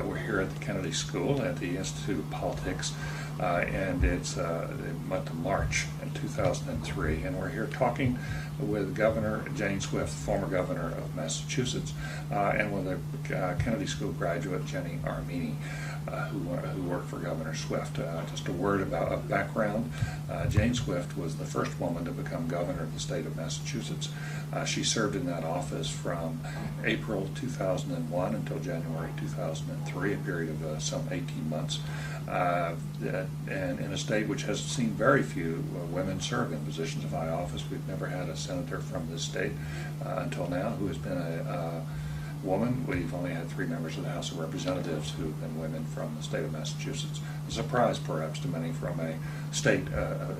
We're here at the Kennedy School at the Institute of Politics, and it's the month of March in 2003, and we're here talking with Governor Jane Swift, former governor of Massachusetts, and with a Kennedy School graduate, Jenny Armini, who worked for Governor Swift. Just a word about background. Jane Swift was the first woman to become governor of the state of Massachusetts. She served in that office from April 2001 until January 2003, a period of some 18 months, and in a state which has seen very few women serve in positions of high office. We've never had a senator from this state until now who has been a woman. We've only had 3 members of the House of Representatives who have been women from the state of Massachusetts. A surprise, perhaps, to many from a state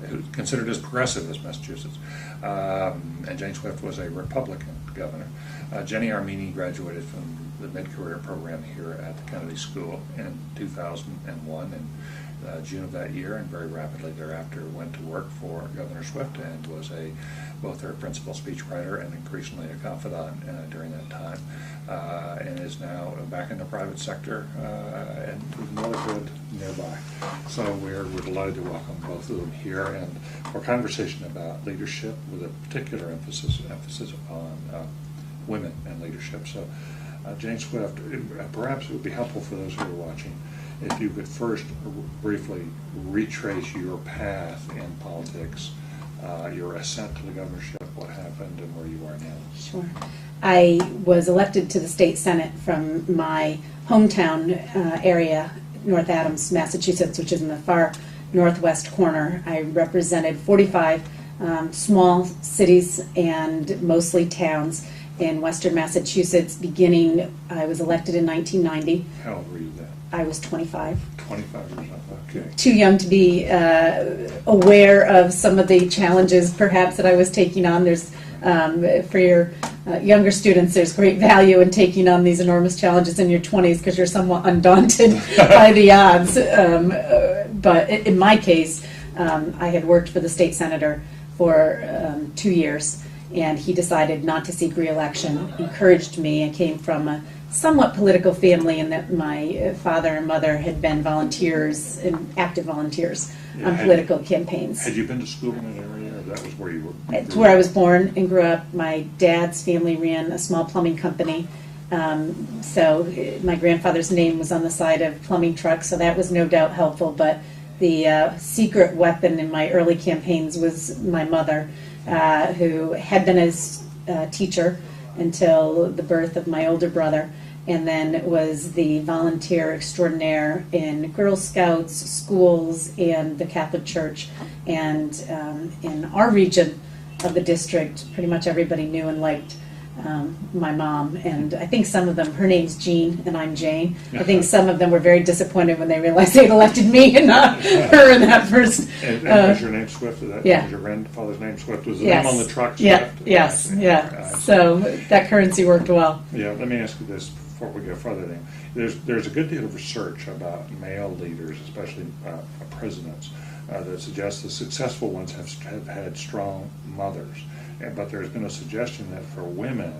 who's considered as progressive as Massachusetts. And Jane Swift was a Republican governor. Jenny Armini graduated from the mid-career program here at the Kennedy School in 2001 in June of that year, and very rapidly thereafter went to work for Governor Swift and was both her principal speechwriter and increasingly a confidant during that time, and is now back in the private sector and with motherhood nearby. So we're delighted to welcome both of them here and for a conversation about leadership with a particular emphasis on women and leadership. So Jane Swift, perhaps it would be helpful for those who are watching if you could first briefly retrace your path in politics, your ascent to the governorship, what happened, and where you are now. Sure. I was elected to the state senate from my hometown area, North Adams, Massachusetts, which is in the far northwest corner. I represented 45 small cities and mostly towns in western Massachusetts. I was elected in 1990. How old were you then? I was 25. 25 years old, okay. Too young to be aware of some of the challenges perhaps that I was taking on. There's, for your younger students, there's great value in taking on these enormous challenges in your 20s because you're somewhat undaunted by the odds. But in my case, I had worked for the state senator for 2 years, and he decided not to seek re-election, encouraged me. I came from a somewhat political family in that my father and mother had been volunteers, and active volunteers on political campaigns. Had you been to school in that area, or that was where you were? It's where I was born and grew up. My dad's family ran a small plumbing company, so my grandfather's name was on the side of plumbing trucks, so that was no doubt helpful, but the secret weapon in my early campaigns was my mother, who had been a teacher until the birth of my older brother, and then was the volunteer extraordinaire in Girl Scouts, schools, and the Catholic Church. And in our region of the district, pretty much everybody knew and liked my mom. And I think some of them, her name's Jean and I'm Jane, I think some of them were very disappointed when they realized they had elected me and not her in that first. And was your name Swift? Yeah. Was your grandfather's name Swift? Was the Yes. name on the truck Yeah. Swift? Yes. Yeah. So that currency worked well. Yeah, let me ask you this before we go further. There's a good deal of research about male leaders, especially presidents, that suggests the successful ones have had strong mothers. But there's been a suggestion that for women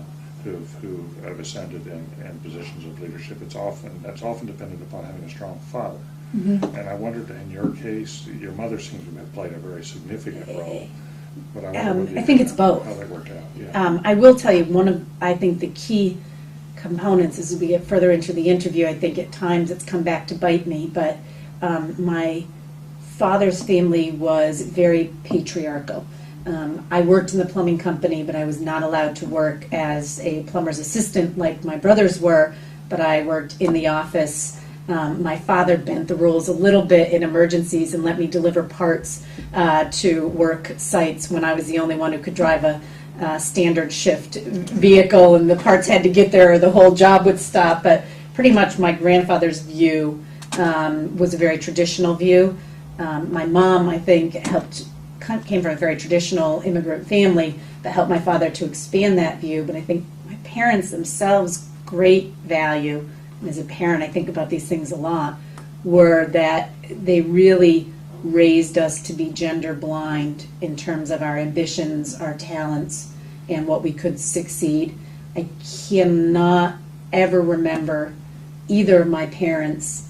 who have ascended in positions of leadership, that's often dependent upon having a strong father. Mm-hmm. And I wondered, in your case, your mother seems to have played a very significant role. But I think it's both. How that worked out. Yeah. I will tell you, I think the key components as we get further into the interview, I think at times it's come back to bite me, but my father's family was very patriarchal. I worked in the plumbing company, but I was not allowed to work as a plumber's assistant like my brothers were, but I worked in the office. My father bent the rules a little bit in emergencies and let me deliver parts to work sites when I was the only one who could drive a standard shift vehicle, and the parts had to get there or the whole job would stop. But pretty much my grandfather's view was a very traditional view. My mom, I think, came from a very traditional immigrant family that helped my father to expand that view, but I think my parents themselves, great value, and as a parent I think about these things a lot, were that they really raised us to be gender blind in terms of our ambitions, our talents, and what we could succeed. I cannot ever remember either of my parents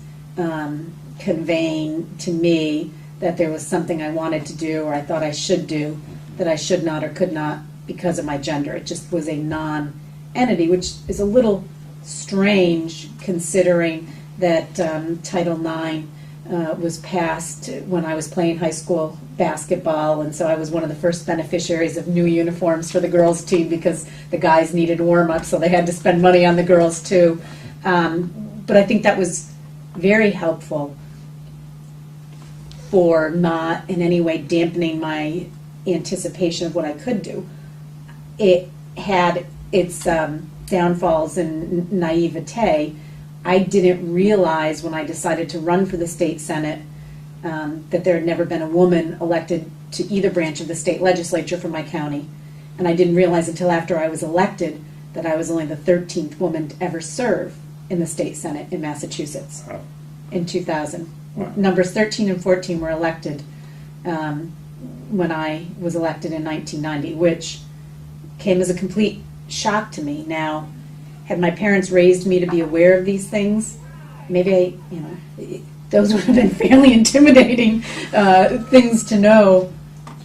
conveying to me that there was something I wanted to do or I thought I should do that I should not or could not because of my gender. It just was a non-entity, which is a little strange considering that Title IX was passed when I was playing high school basketball, and so I was one of the first beneficiaries of new uniforms for the girls' team because the guys needed warm-up, so they had to spend money on the girls too. But I think that was very helpful for not in any way dampening my anticipation of what I could do. It had its downfalls and naivete. I didn't realize when I decided to run for the state senate that there had never been a woman elected to either branch of the state legislature from my county. And I didn't realize until after I was elected that I was only the 13th woman to ever serve in the state senate in Massachusetts in 2000. Wow. Numbers 13 and 14 were elected when I was elected in 1990, which came as a complete shock to me. Now, had my parents raised me to be aware of these things, maybe those would have been fairly intimidating things to know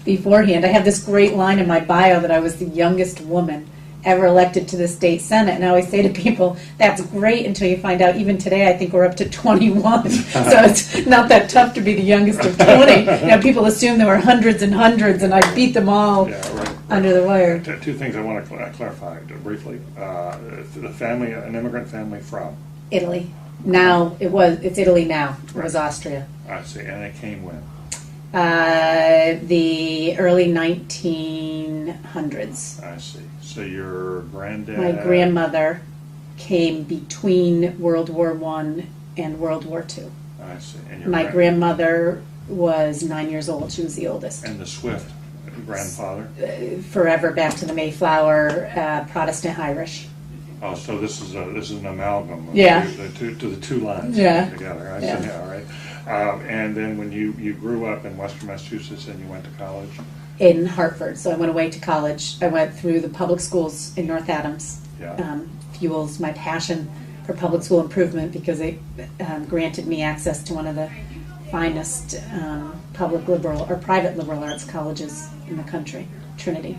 beforehand. I have this great line in my bio that I was the youngest woman ever elected to the state senate, and I always say to people, that's great until you find out even today I think we're up to 21. So it's not that tough to be the youngest of 20. People assume there were hundreds and hundreds, and I beat them all under the wire. Two things I want to clarify briefly. The family, an immigrant family from? Italy. Now, it's Italy now. It was Austria. I see. And it came when? The early 1900s. I see. So your granddad... My grandmother came between World War I and World War II. I see. And My grandmother was 9 years old. She was the oldest. And the Swift grandfather? Forever back to the Mayflower, Protestant Irish. Oh, so this is an amalgam of the two lines together. I see. Yeah, all right. And then when you grew up in Western Massachusetts and you went to college? In Hartford. So I went away to college. I went through the public schools in North Adams. Yeah. Fuels my passion for public school improvement because it granted me access to one of the finest public liberal or private liberal arts colleges in the country, Trinity.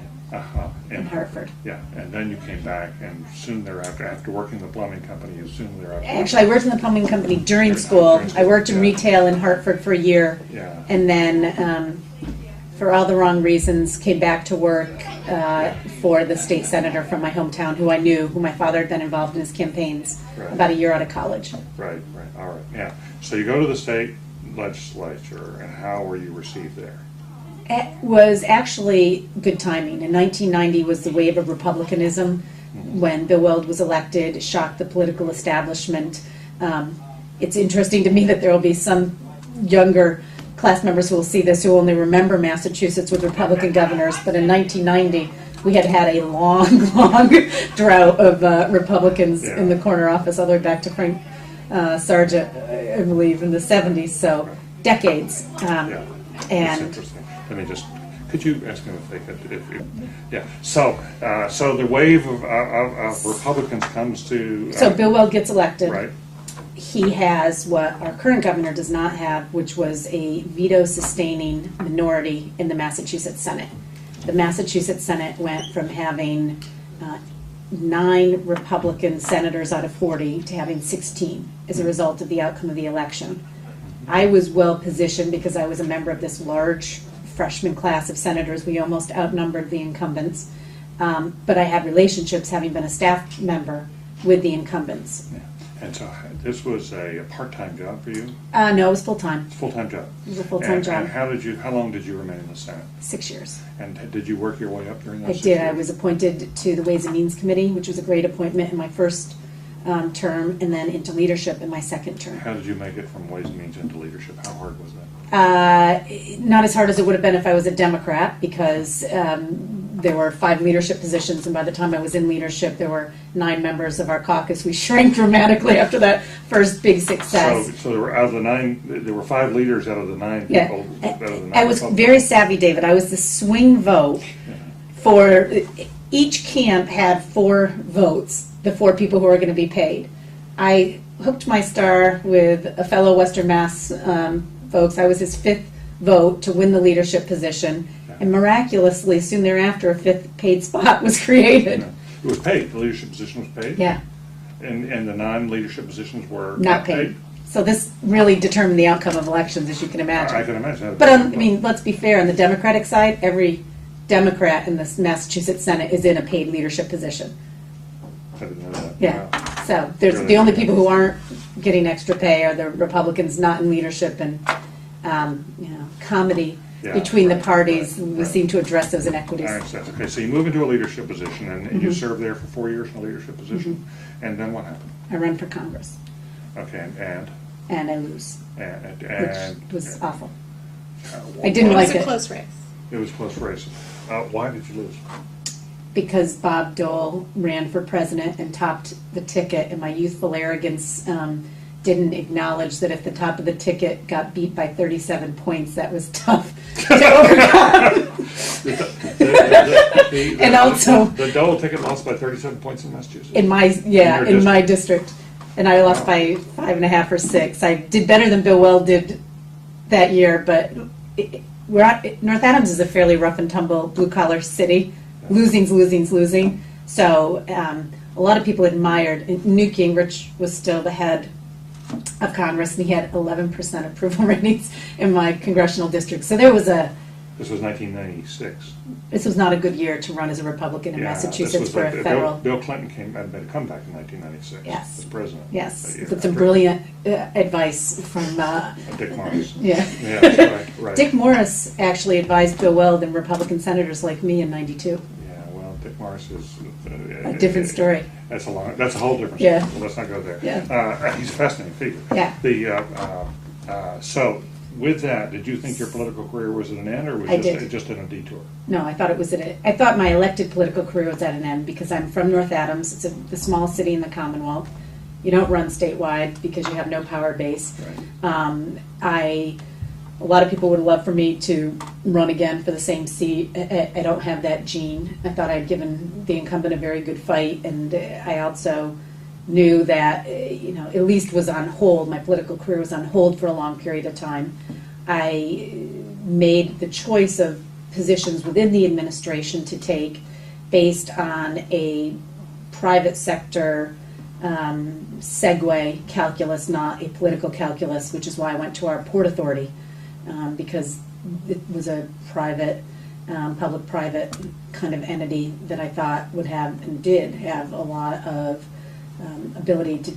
In Hartford. Yeah, and then you came back, and soon thereafter, after working in the plumbing company, you soon thereafter... Actually, I worked in the plumbing company during school. I worked in retail in Hartford for a year, and then, for all the wrong reasons, came back to work for the state senator from my hometown, who I knew, who my father had been involved in his campaigns about a year out of college. Right, all right, yeah. So you go to the state legislature, and how were you received there? It was actually good timing. In 1990 was the wave of republicanism when Bill Weld was elected. It shocked the political establishment. It's interesting to me that there will be some younger class members who will see this who only remember Massachusetts with Republican governors, but in 1990 we had a long drought of Republicans in the corner office all the way back to Frank Sargent, I believe, in the 70s, so decades. And let me just, could you ask him if they could, so the wave of Republicans comes to... So Bill Weld gets elected. Right. He has what our current governor does not have, which was a veto-sustaining minority in the Massachusetts Senate. The Massachusetts Senate went from having 9 Republican senators out of 40 to having 16 as a result of the outcome of the election. I was well positioned because I was a member of this large freshman class of senators. We almost outnumbered the incumbents. But I had relationships, having been a staff member, with the incumbents. Yeah. And so this was a part-time job for you? No, it was full-time. Full-time job. It was a full-time job. And how long did you remain in the Senate? 6 years. And did you work your way up during those 6 years? I did. I was appointed to the Ways and Means Committee, which was a great appointment in my first term, and then into leadership in my second term. How did you make it from Ways and Means into leadership? How hard was that? Not as hard as it would have been if I was a Democrat, because there were 5 leadership positions, and by the time I was in leadership, there were 9 members of our caucus. We shrank dramatically after that first big success. So there were out of the 9, there were 5 leaders out of the 9 people. Out of the 9 I was very savvy, David. I was the swing vote for each camp had 4 votes, the 4 people who were going to be paid. I hooked my star with a fellow Western Mass folks. I was his fifth vote to win the leadership position, and miraculously, soon thereafter, a fifth paid spot was created. It was paid. The leadership position was paid? Yeah. And the non-leadership positions were Not paid. So this really determined the outcome of elections, as you can imagine. I can imagine. But I mean, let's be fair. On the Democratic side, every Democrat in the Massachusetts Senate is in a paid leadership position. I didn't know that. Yeah. Wow. So there's Really? the only people who aren't getting extra pay are the Republicans not in leadership, and comedy Yeah, between the right, parties. right, We right. seem to address those inequities. I understand. Okay, so you move into a leadership position, and you Mhm. serve there for 4 years in a leadership position, Mm-hmm. and then what happened? I run for Congress, Okay, and I lose, which was awful. I didn't It like was a it. close race. It was a close race. Why did you lose? Because Bob Dole ran for president and topped the ticket, and my youthful arrogance didn't acknowledge that if the top of the ticket got beat by 37 points, that was tough to overcome. And also- The Dole ticket lost by 37 points in Massachusetts. In my your my district, and I lost by 5.5 or 6. I did better than Bill Weld did that year, but North Adams is a fairly rough and tumble blue collar city. Losing. So a lot of people admired. Newt Gingrich was still the head of Congress, and he had 11% approval ratings in my congressional district. So there was This was 1996. this was not a good year to run as a Republican in Yeah, Massachusetts this was for like a federal. Bill Clinton had made a comeback in 1996 Yes. as president. Yes, A year with some after. brilliant advice from Dick Morris. yeah. Yeah, right. Dick Morris actually advised Bill Weld and Republican senators like me in '92. Yeah, well, Dick Morris is A different story. That's a whole different Yeah. story. Well, let's not go there. Yeah. He's a fascinating figure. Yeah. So with that, did you think your political career was at an end, or was I it did. just in a detour? No, I thought it was I thought my elected political career was at an end because I'm from North Adams. It's the small city in the Commonwealth. You don't run statewide because you have no power base. Right. A lot of people would love for me to run again for the same seat. I don't have that gene. I thought I'd given the incumbent a very good fight, and I also knew that, at least was on hold. My political career was on hold for a long period of time. I made the choice of positions within the administration to take based on a private sector segue calculus, not a political calculus, which is why I went to our Port Authority, because it was a private, public-private kind of entity that I thought would have, and did have, a lot of ability to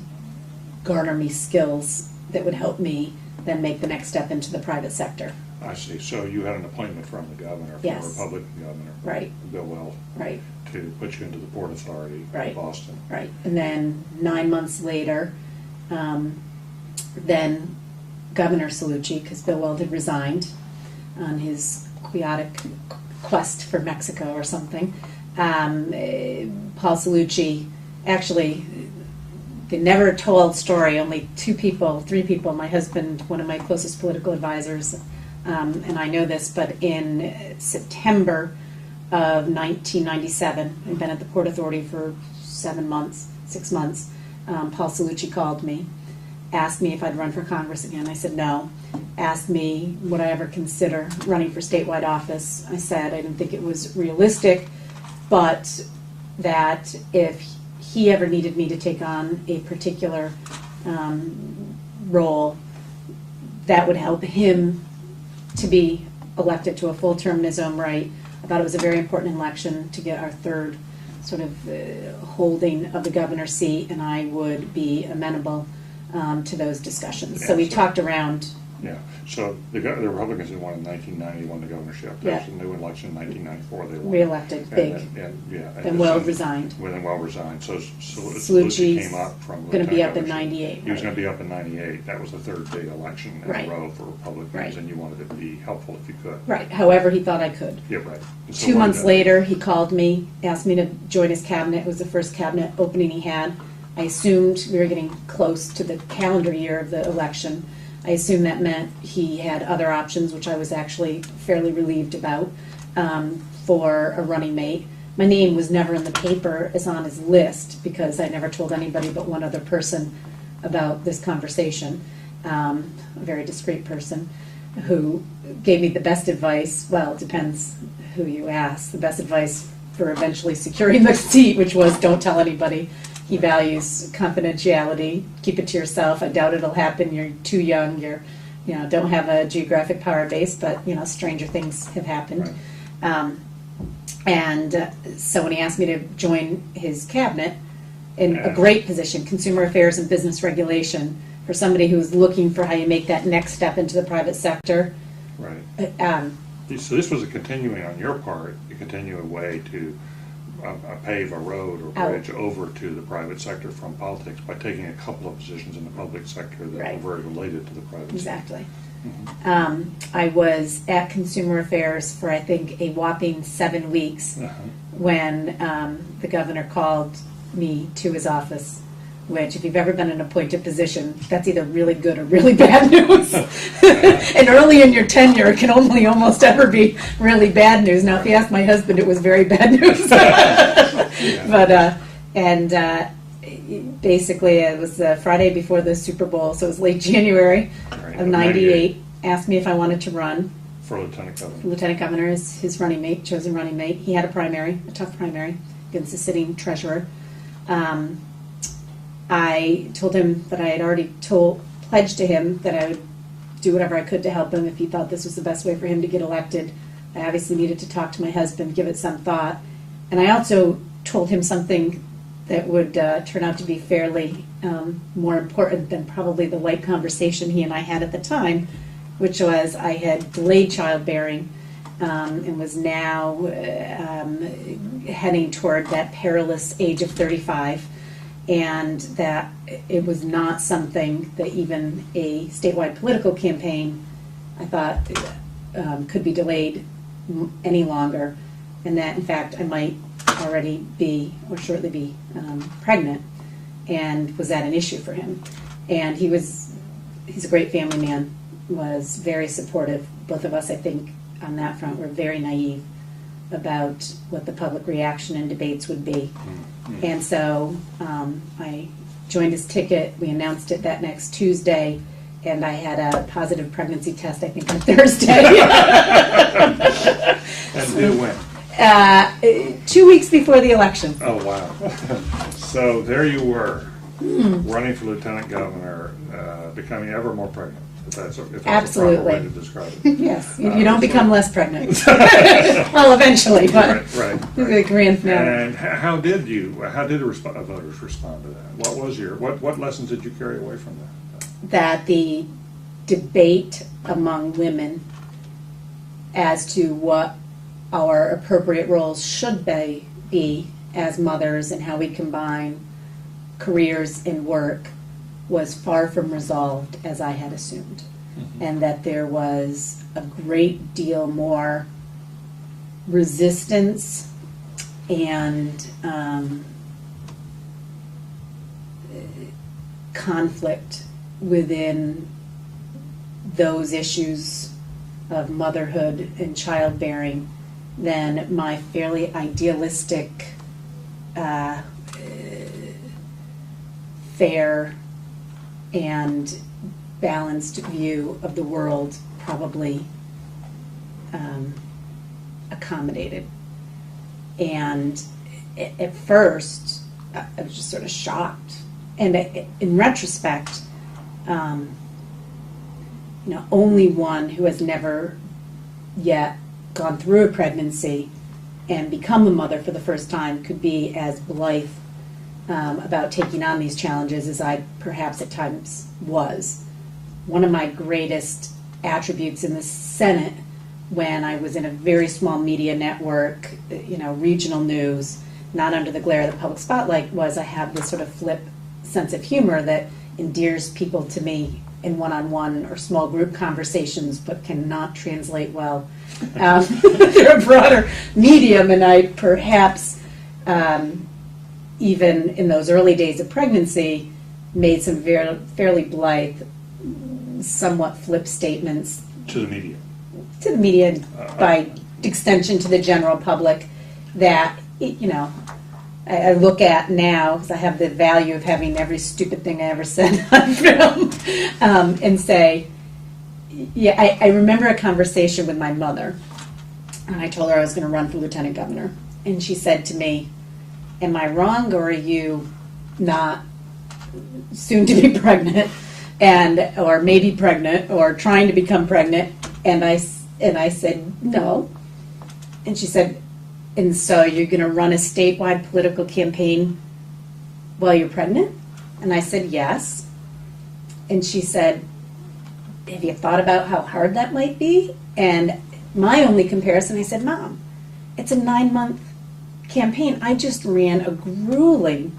garner me skills that would help me then make the next step into the private sector. I see. So you had an appointment from the governor, from Yes. the Republican governor, Right. Bill Weld, Right, to put you into the Port Authority Right. in Boston. right. And then 9 months later, then Governor Cellucci, because Bill Weld had resigned on his quixotic quest for Mexico or something, Paul Cellucci, actually, the never told story, only 3 people, my husband, one of my closest political advisors, and I know this, but in September of 1997, I'd been at the Port Authority for 6 months, Paul Cellucci called me, asked me if I'd run for Congress again. I said no. Asked me would I ever consider running for statewide office. I said I didn't think it was realistic, but that if he ever needed me to take on a particular role, that would help him to be elected to a full term in his own right. I thought it was a very important election to get our third sort of holding of the governor's seat, and I would be amenable to those discussions. Yeah, so we so- talked around. Yeah. So the Republicans had won in 1990, won the governorship. There was Yeah. a new election in 1994. They won. Reelected, big. And Weld resigned. Well, then Weld resigned. So Cellucci Cellucci's came up from going to be up in lieutenant governorship. 98. He was going to be up in 98. That was the third big election in Right. a row for Republicans, Right. and you wanted it to be helpful if you could. Right. However, he thought I could. Yeah, right. So 2 what months did- later, he called me, asked me to join his cabinet. It was the first cabinet opening he had. I assumed we were getting close to the calendar year of the election. I assumed that meant he had other options, which I was actually fairly relieved about, for a running mate. My name was never in the paper as on his list because I never told anybody but one other person about this conversation, a very discreet person, who gave me the best advice. Well, it depends who you ask. The best advice for eventually securing the seat, which was don't tell anybody. He values confidentiality. Keep it to yourself. I doubt it'll happen. You're too young. Don't have a geographic power base, but stranger things have happened. Right. So when he asked me to join his cabinet in a great position, consumer affairs and business regulation, for somebody who's looking for how you make that next step into the private sector. Right. So this was a continuing on your part, a continuing way to pave a road or bridge over to the private sector from politics by taking a couple of positions in the public sector that were very related to the private sector. Exactly. I was at Consumer Affairs for, I think, a whopping 7 weeks when the governor called me to his office, which, if you've ever been in an appointed position, that's either really good or really bad news. And early in your tenure, it can only almost ever be really bad news. Now, if you ask my husband, it was very bad news. Basically, it was the Friday before the Super Bowl, so it was late January of '98. Asked me if I wanted to run for lieutenant governor. Lieutenant governor is his running mate, chosen running mate. He had a tough primary against the sitting treasurer. I told him that I had already pledged to him that I would do whatever I could to help him if he thought this was the best way for him to get elected. I obviously needed to talk to my husband, give it some thought. And I also told him something that would turn out to be fairly more important than probably the light conversation he and I had at the time, which was I had delayed childbearing and was now heading toward that perilous age of 35. And that it was not something that even a statewide political campaign, I thought, could be delayed any longer, and that, in fact, I might already be, or shortly be, pregnant, and was that an issue for him? And he's a great family man, was very supportive. Both of us, I think, on that front, were very naive about what the public reaction and debates would be. And so I joined his ticket. We announced it that next Tuesday, and I had a positive pregnancy test, I think, on Thursday. And did when? 2 weeks before the election. Oh, wow. So there you were, running for lieutenant governor, becoming ever more pregnant. If that's Absolutely. a proper way to describe it. Yes, you don't become less pregnant. Well, eventually, but right. the grand finale. And how did the voters respond to that? What lessons did you carry away from that? That the debate among women as to what our appropriate roles should be as mothers and how we combine careers and work was far from resolved as I had assumed, and that there was a great deal more resistance and conflict within those issues of motherhood and childbearing than my fairly idealistic, fair and balanced view of the world probably accommodated. And at first, I was just sort of shocked. And in retrospect, only one who has never yet gone through a pregnancy and become a mother for the first time could be as blithe about taking on these challenges as I perhaps at times was. One of my greatest attributes in the Senate, when I was in a very small media network, regional news, not under the glare of the public spotlight, was I have this sort of flip sense of humor that endears people to me in one-on-one or small group conversations, but cannot translate well through a broader medium. And I perhaps, even in those early days of pregnancy, made some fairly blithe, somewhat flip statements To the media. To the media, by extension to the general public, that I look at now, because I have the value of having every stupid thing I ever said on film, and say, yeah, I remember a conversation with my mother, and I told her I was going to run for lieutenant governor, and she said to me, am I wrong, or are you not soon to be pregnant, or maybe pregnant, or trying to become pregnant? And I said, no. And she said, and so you're going to run a statewide political campaign while you're pregnant? And I said, yes. And she said, have you thought about how hard that might be? And my only comparison, I said, Mom, it's a 9-month campaign. I just ran a grueling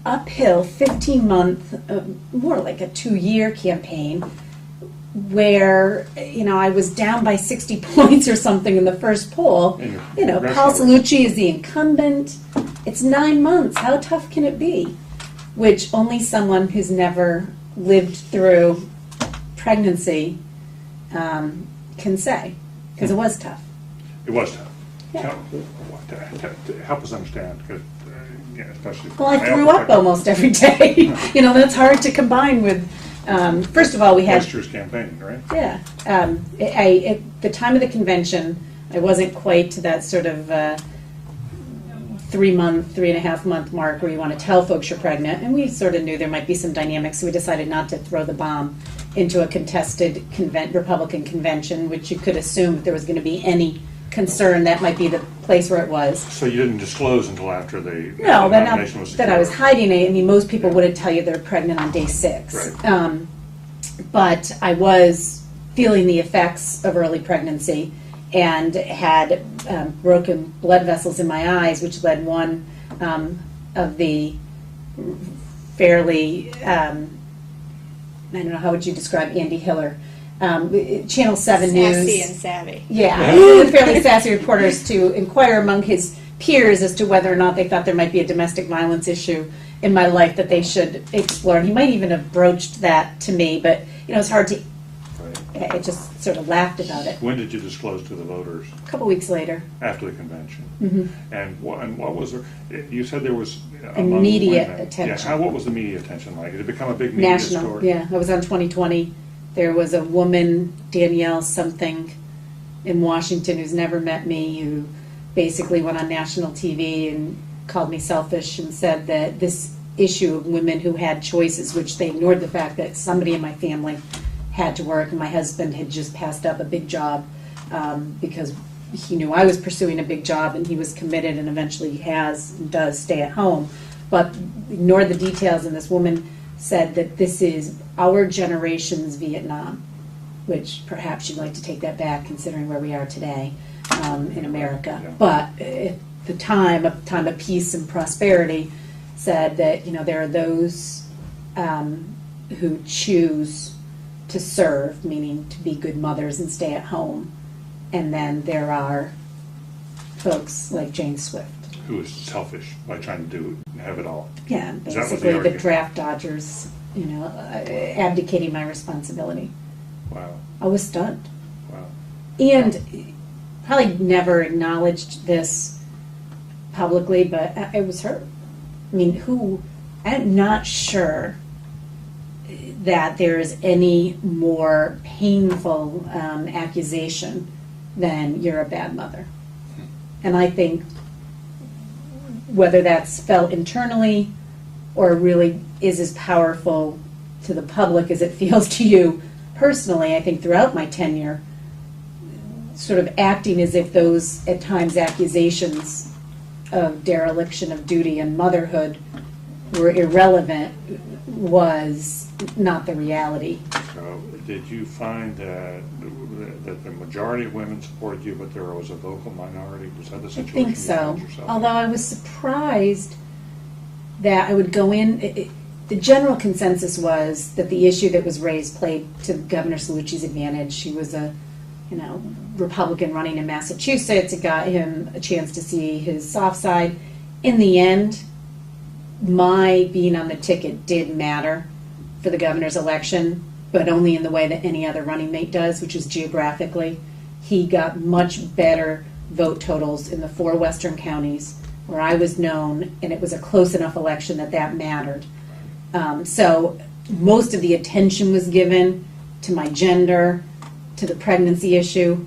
uphill 15-month, more like a 2-year campaign, where I was down by 60 points or something in the first poll. Paul Salucci is the incumbent. It's 9 months. How tough can it be? Which only someone who's never lived through pregnancy can say, because it was tough. It was tough. Yeah. Help us understand, because especially. Well, I threw up almost every day. That's hard to combine with. First of all, we had Boisterous campaign, right? Yeah. At the time of the convention, I wasn't quite to that sort of 3.5 month mark where you want to tell folks you're pregnant, and we sort of knew there might be some dynamics, so we decided not to throw the bomb into a contested Republican convention, which you could assume if there was going to be any concern, that might be the place where it was. So you didn't disclose until after the no, nomination was that I was hiding it. I mean, most people wouldn't tell you they're pregnant on day 6. Right. But I was feeling the effects of early pregnancy and had broken blood vessels in my eyes, which led one of the fairly, I don't know, how would you describe Andy Hiller? Channel 7 News. Sassy and savvy. Yeah, fairly sassy reporters to inquire among his peers as to whether or not they thought there might be a domestic violence issue in my life that they should explore. And he might even have broached that to me, but it's hard to. Right. I just sort of laughed about it. When did you disclose to the voters? A couple weeks later. After the convention. Mm-hmm. And what was there? You said there was immediate attention. Yeah. What was the media attention like? Did it become a big media National. story? Yeah, I was on 2020. There was a woman, Danielle something, in Washington who's never met me, who basically went on national TV and called me selfish and said that this issue of women who had choices, which they ignored the fact that somebody in my family had to work, and my husband had just passed up a big job because he knew I was pursuing a big job, and he was committed and eventually does stay at home, but ignored the details. And this woman said that this is our generation's Vietnam, which perhaps you'd like to take that back considering where we are today in America. Yeah. But at the time of peace and prosperity, said that there are those who choose to serve, meaning to be good mothers and stay at home, and then there are folks like Jane Swift, who is selfish by trying to have it all. Yeah, Is that what basically the the draft dodgers, abdicating my responsibility. Wow. I was stunned. Wow. And probably never acknowledged this publicly, but I was hurt. I mean, I'm not sure that there is any more painful accusation than you're a bad mother. And I think whether that's felt internally or really is as powerful to the public as it feels to you personally, I think throughout my tenure, sort of acting as if those, at times, accusations of dereliction of duty and motherhood were irrelevant was not the reality. So did you find that the majority of women supported you, but there was a vocal minority? Was that the I situation? think so. You found yourself Although I was surprised that I would go in. The general consensus was that the issue that was raised played to Governor Salucci's advantage. She was a Republican running in Massachusetts. It got him a chance to see his soft side. In the end, my being on the ticket did matter for the governor's election, but only in the way that any other running mate does, which is geographically. He got much better vote totals in the 4 western counties where I was known, and it was a close enough election that that mattered. So most of the attention was given to my gender, to the pregnancy issue.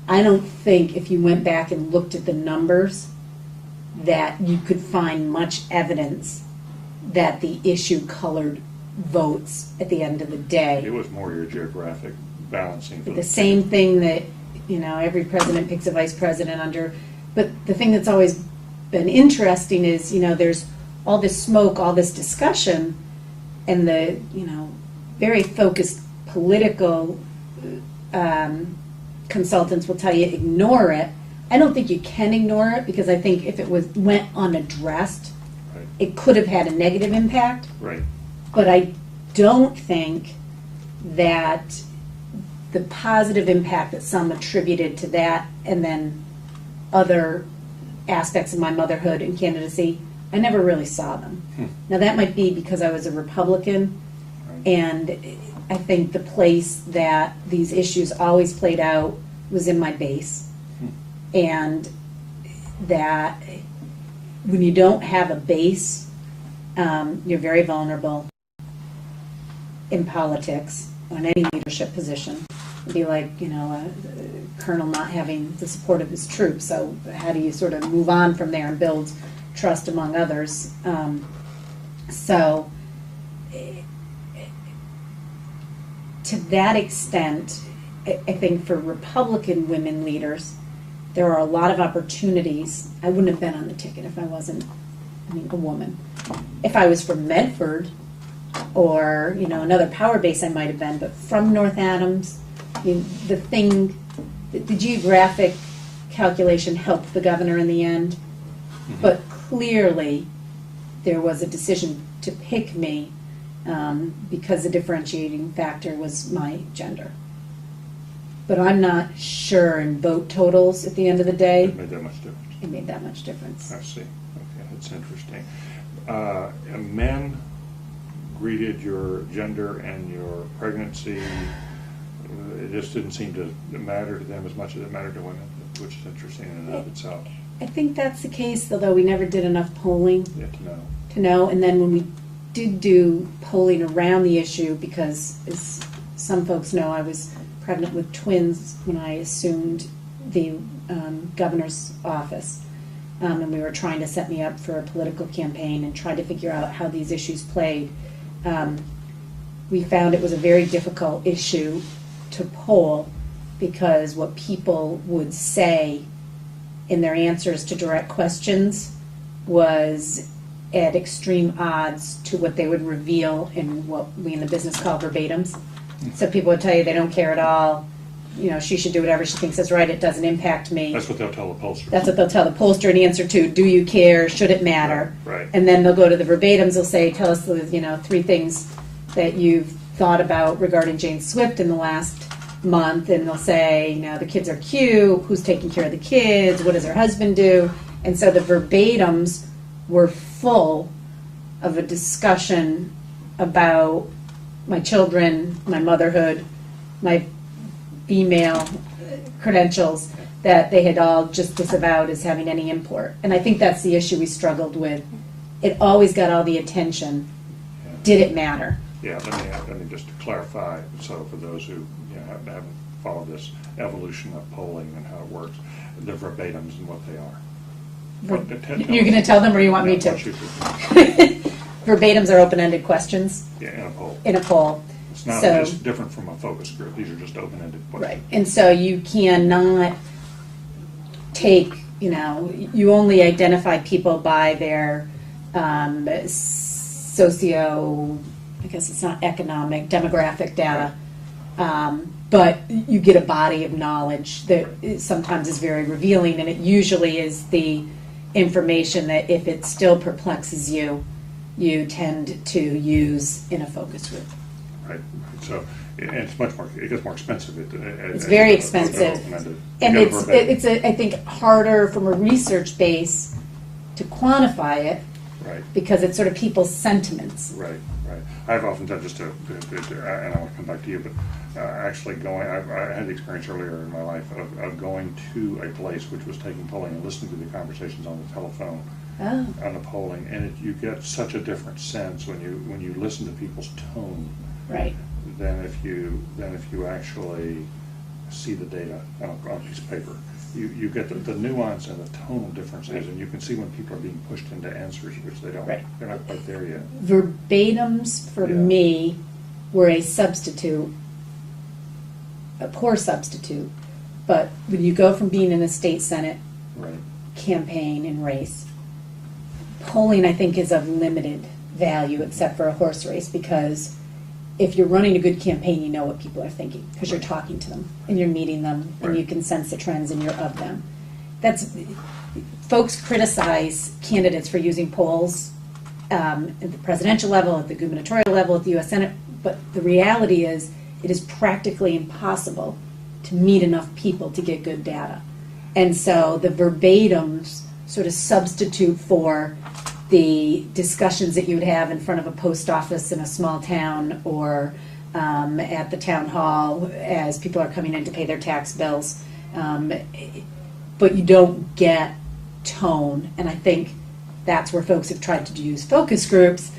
I don't think if you went back and looked at the numbers that you could find much evidence that the issue colored votes at the end of the day. It was more your geographic balancing. The same thing that, every president picks a vice president under. But the thing that's always been interesting is, there's all this smoke, all this discussion, and the, very focused political consultants will tell you ignore it. I don't think you can ignore it, because I think if it went unaddressed, right, it could have had a negative impact. Right. But I don't think that the positive impact that some attributed to that, and then other aspects of my motherhood and candidacy, I never really saw them. Now that might be because I was a Republican, Right. and I think the place that these issues always played out was in my base. And that when you don't have a base, you're very vulnerable in politics or in any leadership position. It'd be like, a colonel not having the support of his troops. So how do you sort of move on from there and build trust among others? So to that extent, I think for Republican women leaders, there are a lot of opportunities. I wouldn't have been on the ticket if I wasn't, a woman. If I was from Medford or, another power base, I might have been. But from North Adams, the geographic calculation helped the governor in the end. But clearly, there was a decision to pick me because the differentiating factor was my gender. But I'm not sure in vote totals at the end of the day. It made that much difference. It made that much difference. I see. Okay, that's interesting. Men greeted your gender and your pregnancy. It just didn't seem to matter to them as much as it mattered to women, which is interesting in and of itself. I think that's the case, although we never did enough polling Yet to know. to know. And then when we did do polling around the issue, because as some folks know, I was pregnant with twins when I assumed the governor's office. And we were trying to set me up for a political campaign and try to figure out how these issues played. We found it was a very difficult issue to poll, because what people would say in their answers to direct questions was at extreme odds to what they would reveal in what we in the business call verbatims. So people would tell you they don't care at all. She should do whatever she thinks is right. It doesn't impact me. That's what they'll tell the pollster. That's what they'll tell the pollster in answer to, do you care? Should it matter? Right. And then they'll go to the verbatims. They'll say, tell us the 3 things that you've thought about regarding Jane Swift in the last month. And they'll say, the kids are cute. Who's taking care of the kids? What does her husband do? And so the verbatims were full of a discussion about my children, my motherhood, my female credentials, that they had all just disavowed as having any import. And I think that's the issue we struggled with. It always got all the attention. Yeah. Did it matter? Yeah, let me just clarify. So for those who haven't followed this evolution of polling and how it works, the verbatims and what they are. You're going to tell them, or you want me to? Verbatims are open-ended questions. Yeah, in a poll. In a poll. It's not So- just different from a focus group. These are just open-ended questions. Right. And so you cannot take, you only identify people by their socio, I guess it's not economic, demographic data. But you get a body of knowledge that sometimes is very revealing, and it usually is the information that if it still perplexes you, you tend to use in a focus group. Right. So, and it's much more. It gets more expensive. It's very expensive, and it's I think harder from a research base to quantify it, right, because it's sort of people's sentiments. right. Right. I've often done and I want to come back to you, but actually I had the experience earlier in my life of going to a place which was taking polling and listening to the conversations on the telephone, on the polling, and you get such a different sense when you listen to people's tone, Right. than if you actually see the data on a piece of paper. You get the nuance and the tonal differences, and you can see when people are being pushed into answers which they don't. Right. They're not quite there yet. Verbatims for me were a substitute, a poor substitute. But when you go from being in a state senate Right. campaign and race, polling I think is of limited value except for a horse race, because if you're running a good campaign, you know what people are thinking because you're talking to them and you're meeting them and you can sense the trends and you're of them. Folks criticize candidates for using polls at the presidential level, at the gubernatorial level, at the U.S. Senate, but the reality is it is practically impossible to meet enough people to get good data. And so the verbatims sort of substitute for the discussions that you would have in front of a post office in a small town or at the town hall as people are coming in to pay their tax bills. But you don't get tone. And I think that's where folks have tried to use focus groups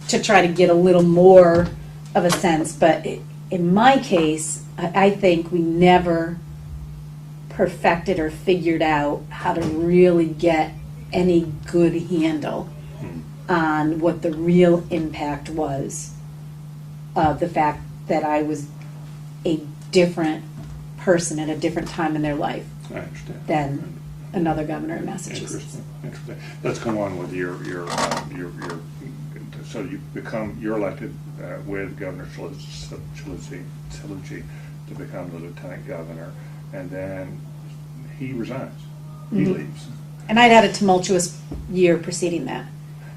to try to get a little more of a sense. But in my case, I think we never perfected or figured out how to really get any good handle on what the real impact was of the fact that I was a different person at a different time in their life than another governor in Massachusetts. Interesting. Let's go on with your so you're elected with Governor Cellucci to become the lieutenant governor, and then he resigns. He leaves. And I'd had a tumultuous year preceding that.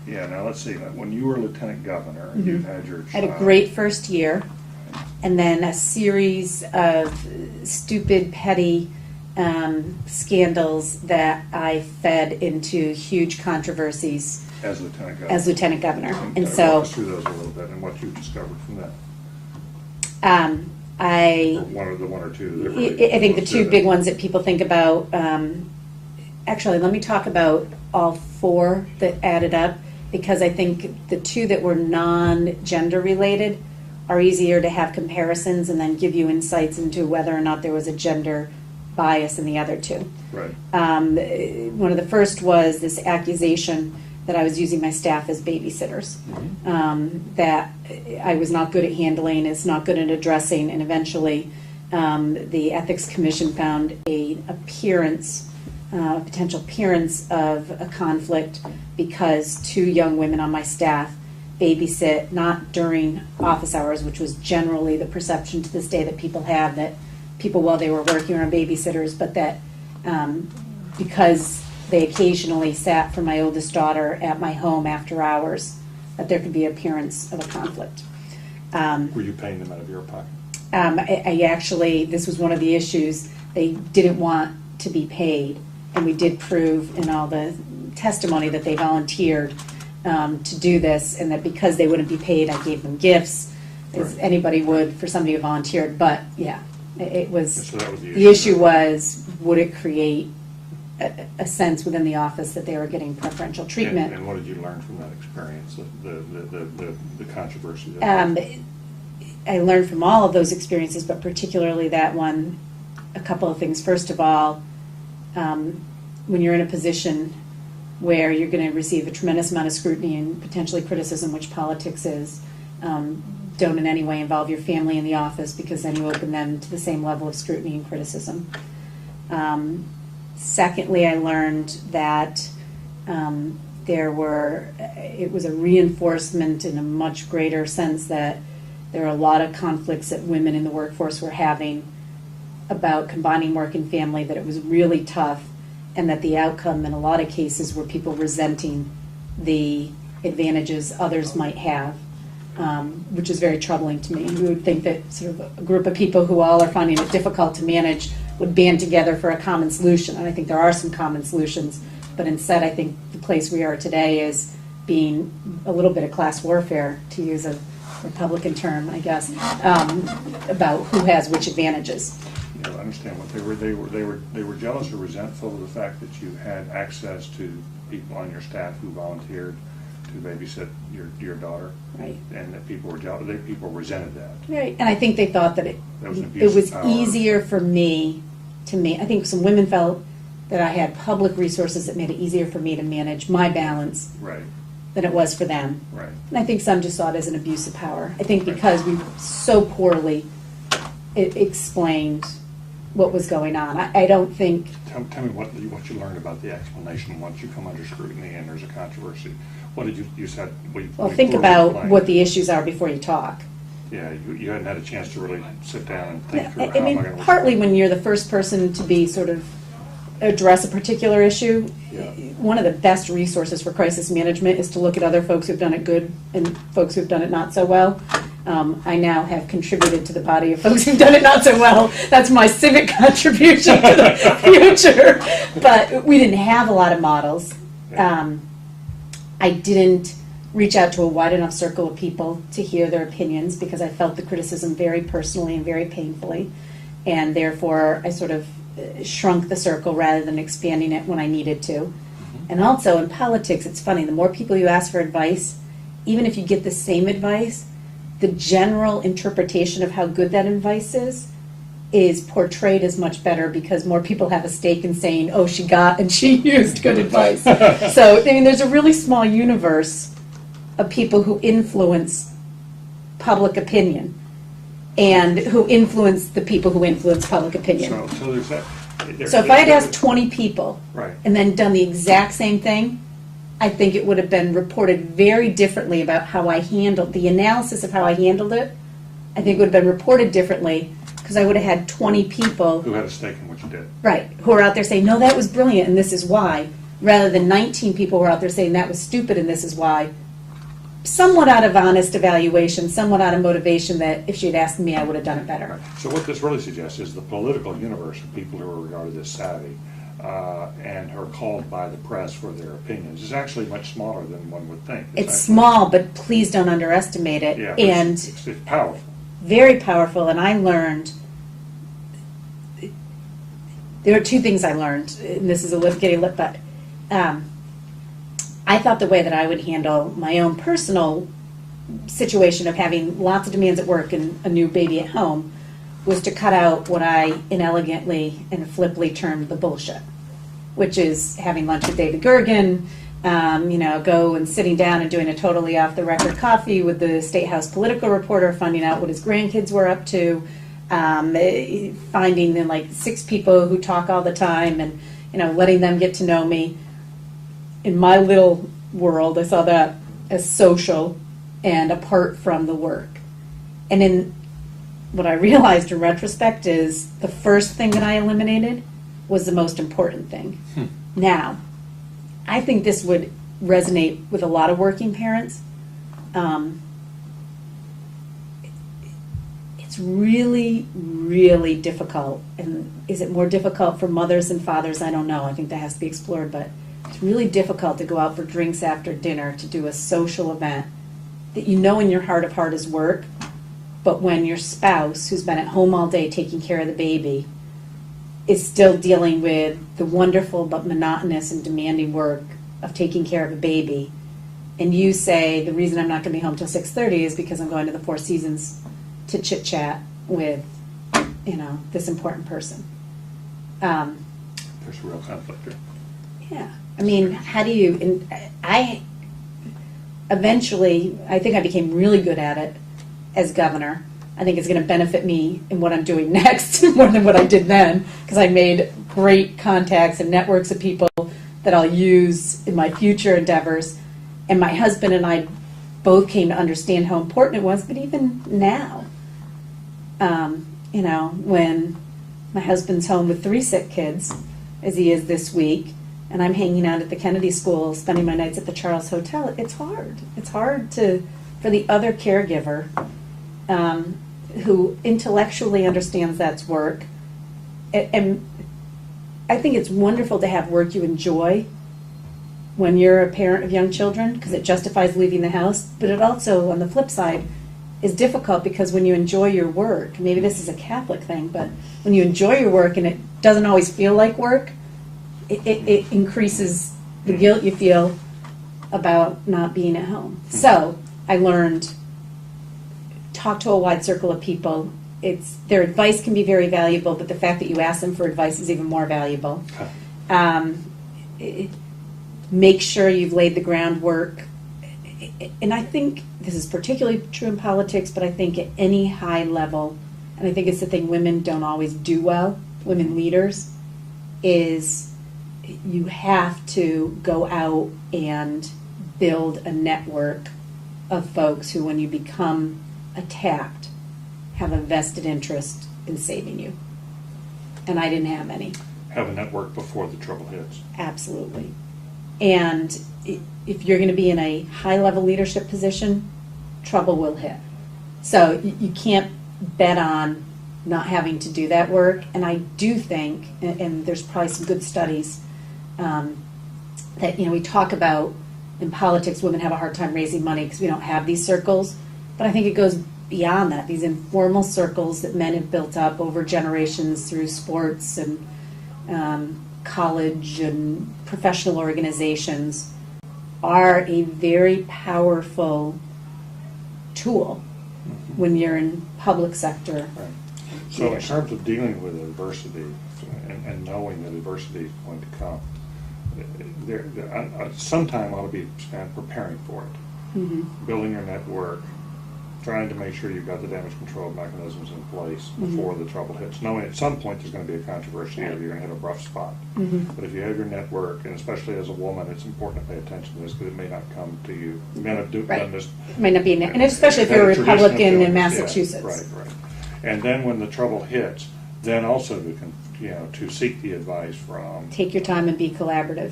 Yeah, now let's see. When you were lieutenant governor, you had your child. I had a great first year, and then a series of stupid, petty scandals that I fed into huge controversies as lieutenant governor. And so walk us through those a little bit and what you discovered from that. One or two. I think the two big ones that people think about. Actually, let me talk about all four that added up, because I think the two that were non-gender related are easier to have comparisons and then give you insights into whether or not there was a gender bias in the other two. Right. One of the first was this accusation that I was using my staff as babysitters, that I was not good at handling, is not good at addressing, and eventually the Ethics Commission found a potential appearance of a conflict because two young women on my staff babysit, not during office hours, which was generally the perception to this day that people had, that people while they were working were babysitters, but that because they occasionally sat for my oldest daughter at my home after hours, that there could be appearance of a conflict. Were you paying them out of your pocket? I actually, this was one of the issues. They didn't want to be paid, and we did prove in all the testimony that they volunteered to do this, and that because they wouldn't be paid, I gave them gifts, as anybody would for somebody who volunteered. But yeah, it was, so that was the issue was, would it create a sense within the office that they were getting preferential treatment. And what did you learn from that experience, the controversy? I learned from all of those experiences, but particularly that one, a couple of things. First of all, when you're in a position where you're going to receive a tremendous amount of scrutiny and potentially criticism, which politics is, don't in any way involve your family in the office, because then you open them to the same level of scrutiny and criticism. Secondly, I learned that it was a reinforcement in a much greater sense that there are a lot of conflicts that women in the workforce were having about combining work and family, that it was really tough, and that the outcome in a lot of cases were people resenting the advantages others might have, which is very troubling to me. You would think that sort of a group of people who all are finding it difficult to manage would band together for a common solution, and I think there are some common solutions, but instead I think the place we are today is being a little bit of class warfare, to use a Republican term, I guess, about who has which advantages. You know, I understand what they were jealous or resentful of the fact that you had access to people on your staff who volunteered to babysit your daughter, Right. and that people were jealous. People resented that. Right, and I think they thought that it was easier for me I think some women felt that I had public resources that made it easier for me to manage my balance Right. than it was for them. Right. And I think some just saw it as an abuse of power. I think because we so poorly explained what was going on. I don't think... Tell me what you learned about the explanation once you come under scrutiny and there's a controversy. What did you said? Well, think about what the issues are before you talk. Yeah, you hadn't had a chance to really sit down and think through I mean, am I going to partly when you're the first person to be sort of address a particular issue, Yeah. one of the best resources for crisis management is to look at other folks who've done it good and folks who've done it not so well. I now have contributed to the body of folks who've done it not so well. That's my civic contribution to the future. But we didn't have a lot of models. I didn't reach out to a wide enough circle of people to hear their opinions because I felt the criticism very personally and very painfully. And therefore, I sort of shrunk the circle rather than expanding it when I needed to. Mm-hmm. And also in politics, it's funny, the more people you ask for advice, even if you get the same advice, the general interpretation of how good that advice is portrayed as much better because more people have a stake in saying, oh, she got and she used good advice. So, I mean, there's a really small universe of people who influence public opinion and who influence the people who influence public opinion. So there's that. So if I had asked 20 people right. and then done the exact same thing, I think it would have been reported very differently about how I handled the analysis of how I handled it. I think would have been reported differently because I would have had 20 people who had a stake in what you did. Right, who are out there saying, no, that was brilliant and this is why, rather than 19 people who are out there saying that was stupid and this is why. Somewhat out of honest evaluation, somewhat out of motivation that if she had asked me, I would have done it better. Right. So what this really suggests is the political universe of people who are regarded as savvy and are called by the press for their opinions is actually much smaller than one would think. It's small, but please don't underestimate it. Yeah, and it's powerful. Very powerful, and I learned, there are two things I learned, and this is a little getting lit, but I thought the way that I would handle my own personal situation of having lots of demands at work and a new baby at home was to cut out what I inelegantly and flippantly termed the bullshit, which is having lunch with David Gergen, go and sitting down and doing a totally off-the-record coffee with the State House political reporter, finding out what his grandkids were up to, finding like 6 people who talk all the time and, letting them get to know me. In my little world, I saw that as social and apart from the work. And in what I realized in retrospect is the first thing that I eliminated was the most important thing. Now, I think this would resonate with a lot of working parents. It's really, really difficult. And is it more difficult for mothers than fathers? I don't know. I think that has to be explored. But it's really difficult to go out for drinks after dinner to do a social event that you know in your heart of heart is work. But when your spouse, who's been at home all day taking care of the baby, is still dealing with the wonderful but monotonous and demanding work of taking care of a baby, and you say, the reason I'm not going to be home till 6:30 is because I'm going to the Four Seasons to chit-chat with, this important person. There's a real conflict there. Yeah. I mean, how do you... I think I became really good at it as governor. I think it's going to benefit me in what I'm doing next more than what I did then, because I made great contacts and networks of people that I'll use in my future endeavors. And my husband and I both came to understand how important it was, but even now, when my husband's home with 3 sick kids, as he is this week, and I'm hanging out at the Kennedy School, spending my nights at the Charles Hotel, it's hard. It's hard for the other caregiver who intellectually understands that's work. And I think it's wonderful to have work you enjoy, when you're a parent of young children, because it justifies leaving the house, but it also, on the flip side, is difficult because when you enjoy your work, maybe this is a Catholic thing, but when you enjoy your work and it doesn't always feel like work, it increases the guilt you feel about not being at home. So I learned, talk to a wide circle of people. Their advice can be very valuable, but the fact that you ask them for advice is even more valuable. Make sure you've laid the groundwork. And I think this is particularly true in politics, but I think at any high level, and I think it's the thing women don't always do well, women leaders, is you have to go out and build a network of folks who, when you become attacked, have a vested interest in saving you. And I didn't have any. Have a network before the trouble hits. Absolutely. And if you're going to be in a high-level leadership position, trouble will hit. So you can't bet on not having to do that work. And I do think, and there's probably some good studies, that we talk about in politics, women have a hard time raising money because we don't have these circles. But I think it goes beyond that. These informal circles that men have built up over generations through sports and college and professional organizations are a very powerful tool when you're in public sector. Right. So in terms of dealing with adversity and knowing that adversity is going to come, some time ought to be spent preparing for it, building your network, trying to make sure you've got the damage control mechanisms in place before the trouble hits, knowing at some point there's going to be a controversy or you're going to hit a rough spot. But if you have your network, and especially as a woman, it's important to pay attention to this because it may not come to you. You may not do done this. It might not be, and especially if you're a Republican in Massachusetts. Right. And then when the trouble hits, then also to seek the advice from. Take your time and be collaborative.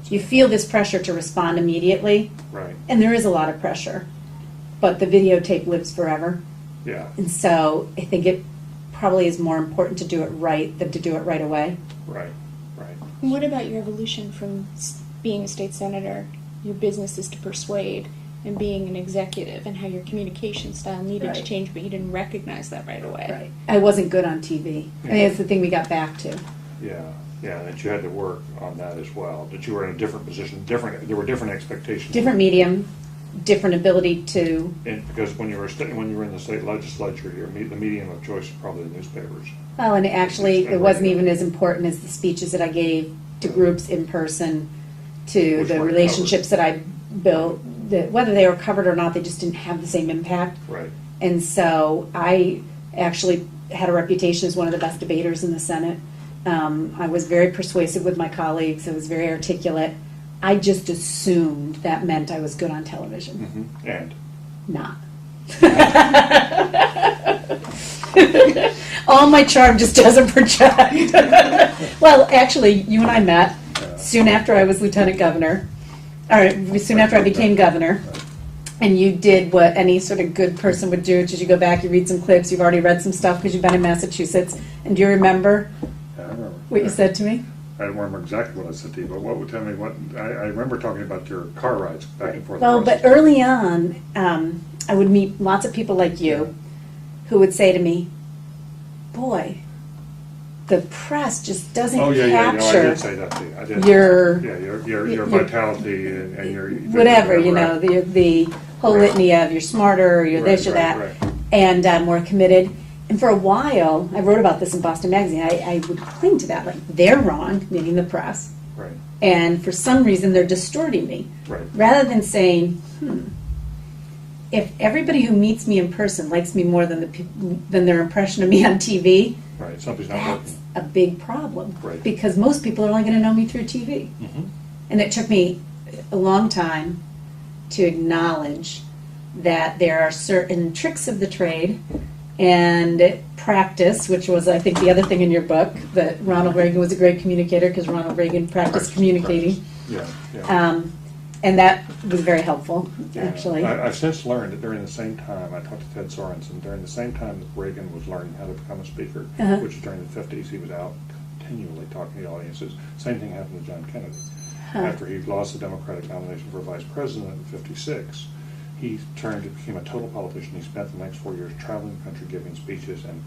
You feel this pressure to respond immediately. Right. And there is a lot of pressure. But the videotape lives forever. Yeah. And so I think it probably is more important to do it right than to do it right away. Right. And what about your evolution from being a state senator, your business is to persuade, and being an executive, and how your communication style needed to change, but you didn't recognize that right away? Right. I wasn't good on TV. I think that's the thing we got back to. Yeah, that you had to work on that as well. That you were in a different position, there were different expectations. Different medium. Different ability to. And because when you were in the state legislature, the medium of choice was probably the newspapers. Well, and actually, it wasn't even as important as the speeches that I gave to groups in person, to the relationships that I built. Whether they were covered or not, they just didn't have the same impact. Right. And so I actually had a reputation as one of the best debaters in the Senate. I was very persuasive with my colleagues. I was very articulate. I just assumed that meant I was good on television. And? Not. All my charm just doesn't project. Well, actually, you and I met soon after I was lieutenant governor, or soon after I became governor, and you did what any sort of good person would do, which is you go back, you read some clips, you've already read some stuff because you've been in Massachusetts, and do you remember what you said to me? I don't remember exactly what I said to you, but what would tell me what I remember talking about your car rides back and forth. Well, but early on, I would meet lots of people like you who would say to me, "Boy, the press just doesn't capture." No, I did say that to you. I did. Your vitality and your whatever, the whole litany of you're smarter, or you're this or that, and more committed. And for a while, I wrote about this in Boston Magazine, I would cling to that, like, they're wrong, meaning the press. Right. And for some reason, they're distorting me. Right. Rather than saying, if everybody who meets me in person likes me more than their impression of me on TV, right. Something's not that's working. a big problem. Right. Because most people are only going to know me through TV. And it took me a long time to acknowledge that there are certain tricks of the trade and practice, which was, I think, the other thing in your book, that Ronald Reagan was a great communicator because Ronald Reagan practiced communicating. Yeah. And that was very helpful, actually. I've since learned that during the same time, I talked to Ted Sorensen, during the same time that Reagan was learning how to become a speaker, which is during the 50s, he was out continually talking to audiences. Same thing happened to John Kennedy. after he lost the Democratic nomination for vice president in '56, he turned and became a total politician. He spent the next 4 years traveling the country, giving speeches, and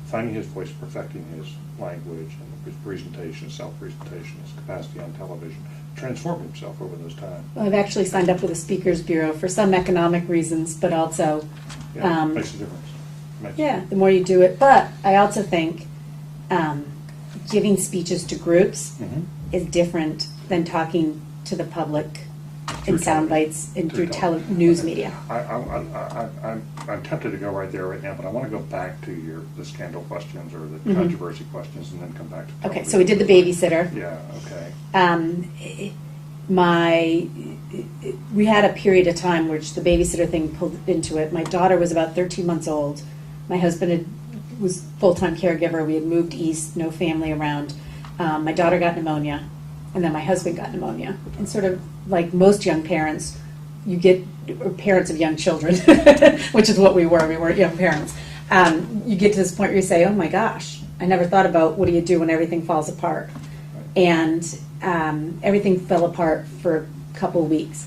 finding his voice, perfecting his language and his presentation, self-presentation, his capacity on television, transformed himself over those times. Well, I've actually signed up with the Speakers Bureau for some economic reasons, but also, Yeah, makes a difference. the more you do it. But I also think giving speeches to groups is different than talking to the public in sound bites and through news media. I'm tempted to go right there right now, but I want to go back to the scandal questions or the controversy questions, and then come back to television. Okay, so we did the babysitter. Yeah. Okay. We had a period of time which the babysitter thing pulled into it. My daughter was about 13 months old. My husband was full-time caregiver. We had moved east, no family around. My daughter got pneumonia, and then my husband got pneumonia. And sort of like most young parents, or parents of young children, which is what we were. We weren't young parents. You get to this point where you say, oh my gosh, I never thought about what do you do when everything falls apart. And everything fell apart for a couple of weeks.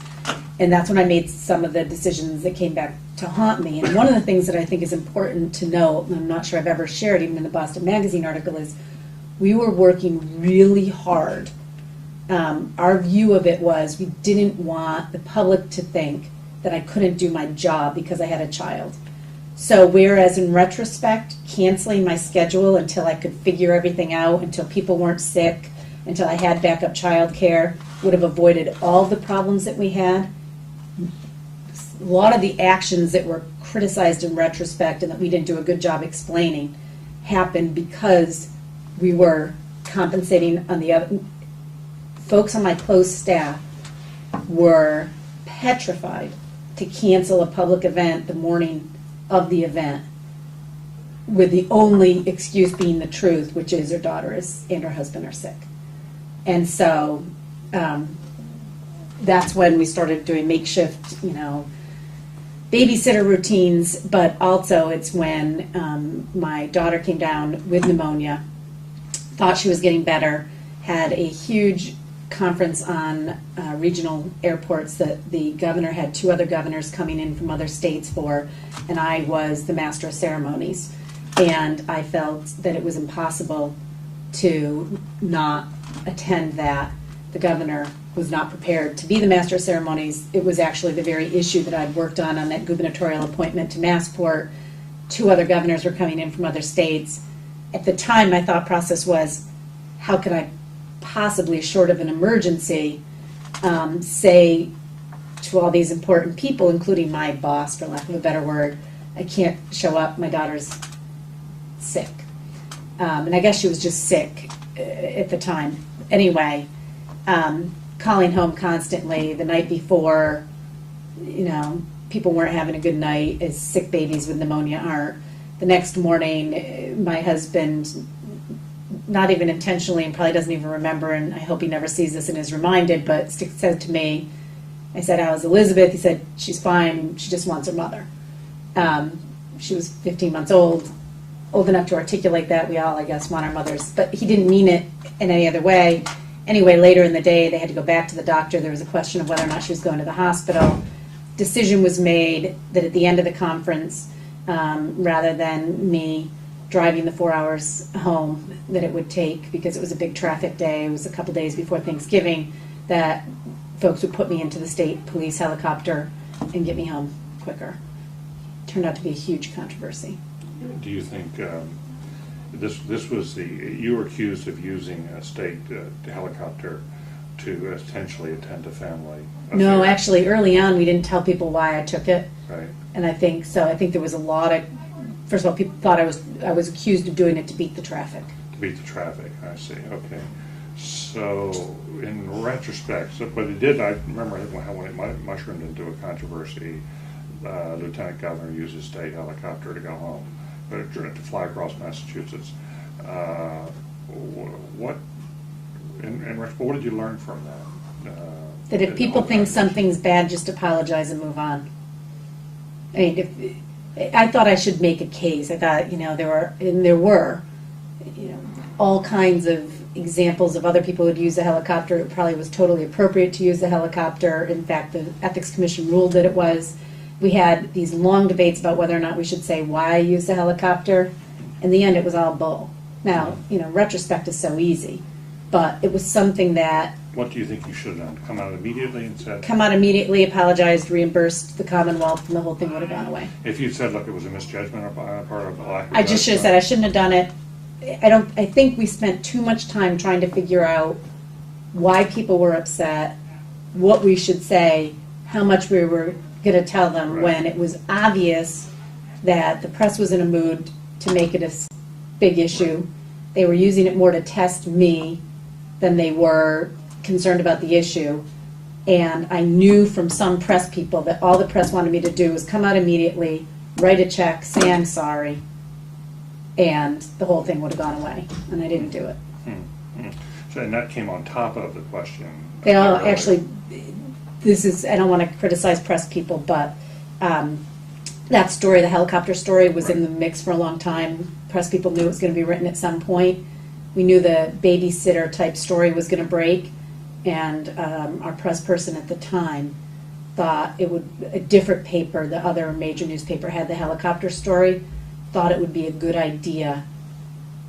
And that's when I made some of the decisions that came back to haunt me. And one of the things that I think is important to note, and I'm not sure I've ever shared even in the Boston Magazine article, is we were working really hard. Our view of it was we didn't want the public to think that I couldn't do my job because I had a child. So whereas in retrospect, canceling my schedule until I could figure everything out, until people weren't sick, until I had backup childcare, would have avoided all the problems that we had. A lot of the actions that were criticized in retrospect and that we didn't do a good job explaining happened because we were compensating on the other. Folks on my close staff were petrified to cancel a public event the morning of the event with the only excuse being the truth, which is her daughter and her husband are sick. And so that's when we started doing makeshift, babysitter routines, but also it's when my daughter came down with pneumonia, thought she was getting better, had a huge conference on regional airports that the governor had 2 other governors coming in from other states for, and I was the master of ceremonies. And I felt that it was impossible to not attend that. The governor was not prepared to be the master of ceremonies. It was actually the very issue that I'd worked on that gubernatorial appointment to Massport. 2 other governors were coming in from other states. At the time, my thought process was, how can I possibly, short of an emergency, say to all these important people, including my boss, for lack of a better word, I can't show up, my daughter's sick. And I guess she was just sick at the time. Anyway, calling home constantly the night before, people weren't having a good night, as sick babies with pneumonia aren't. The next morning, my husband, not even intentionally, and probably doesn't even remember, and I hope he never sees this and is reminded, but said to me, I said, how's Elizabeth? He said, she's fine, she just wants her mother. She was 15 months old enough to articulate that. We all, I guess, want our mothers. But he didn't mean it in any other way. Anyway, later in the day, they had to go back to the doctor. There was a question of whether or not she was going to the hospital. Decision was made that at the end of the conference, rather than me driving the 4 hours home that it would take, because it was a big traffic day, it was a couple days before Thanksgiving, that folks would put me into the state police helicopter and get me home quicker. Turned out to be a huge controversy. Do you think this was you were accused of using a state helicopter to essentially attend to family affairs? No, actually, early on, we didn't tell people why I took it. Right. And I think there was a lot of, first of all, people thought I was accused of doing it to beat the traffic. To beat the traffic, I see. Okay. So, in retrospect, but it did, I remember when it mushroomed into a controversy, Lieutenant Governor used his state helicopter to go home, to fly across Massachusetts. What did you learn from that? That if people think something's bad, just apologize and move on. I mean, I thought I should make a case. I thought, there were all kinds of examples of other people who had used the helicopter. It probably was totally appropriate to use the helicopter. In fact, the Ethics Commission ruled that it was. We had these long debates about whether or not we should say why use the helicopter. In the end, it was all bull. Now, retrospect is so easy, but it was something that... What do you think you should have done? Come out immediately and said... Come out immediately, apologized, reimbursed the Commonwealth, and the whole thing would have gone away. If you'd said, look, it was a misjudgment or part of the lack of... I just should have said I shouldn't have done it. I think we spent too much time trying to figure out why people were upset, what we should say, how much we were going to tell them, when it was obvious that the press was in a mood to make it a big issue. Right. They were using it more to test me than they were concerned about the issue. And I knew from some press people that all the press wanted me to do was come out immediately, write a check, say I'm sorry, and the whole thing would have gone away. And I didn't do it. So, and that came on top of the question. They all actually... I don't want to criticize press people, but that story, the helicopter story, was in the mix for a long time. Press people knew it was going to be written at some point. We knew the babysitter type story was going to break, and our press person at the time thought a different paper, the other major newspaper had the helicopter story, thought it would be a good idea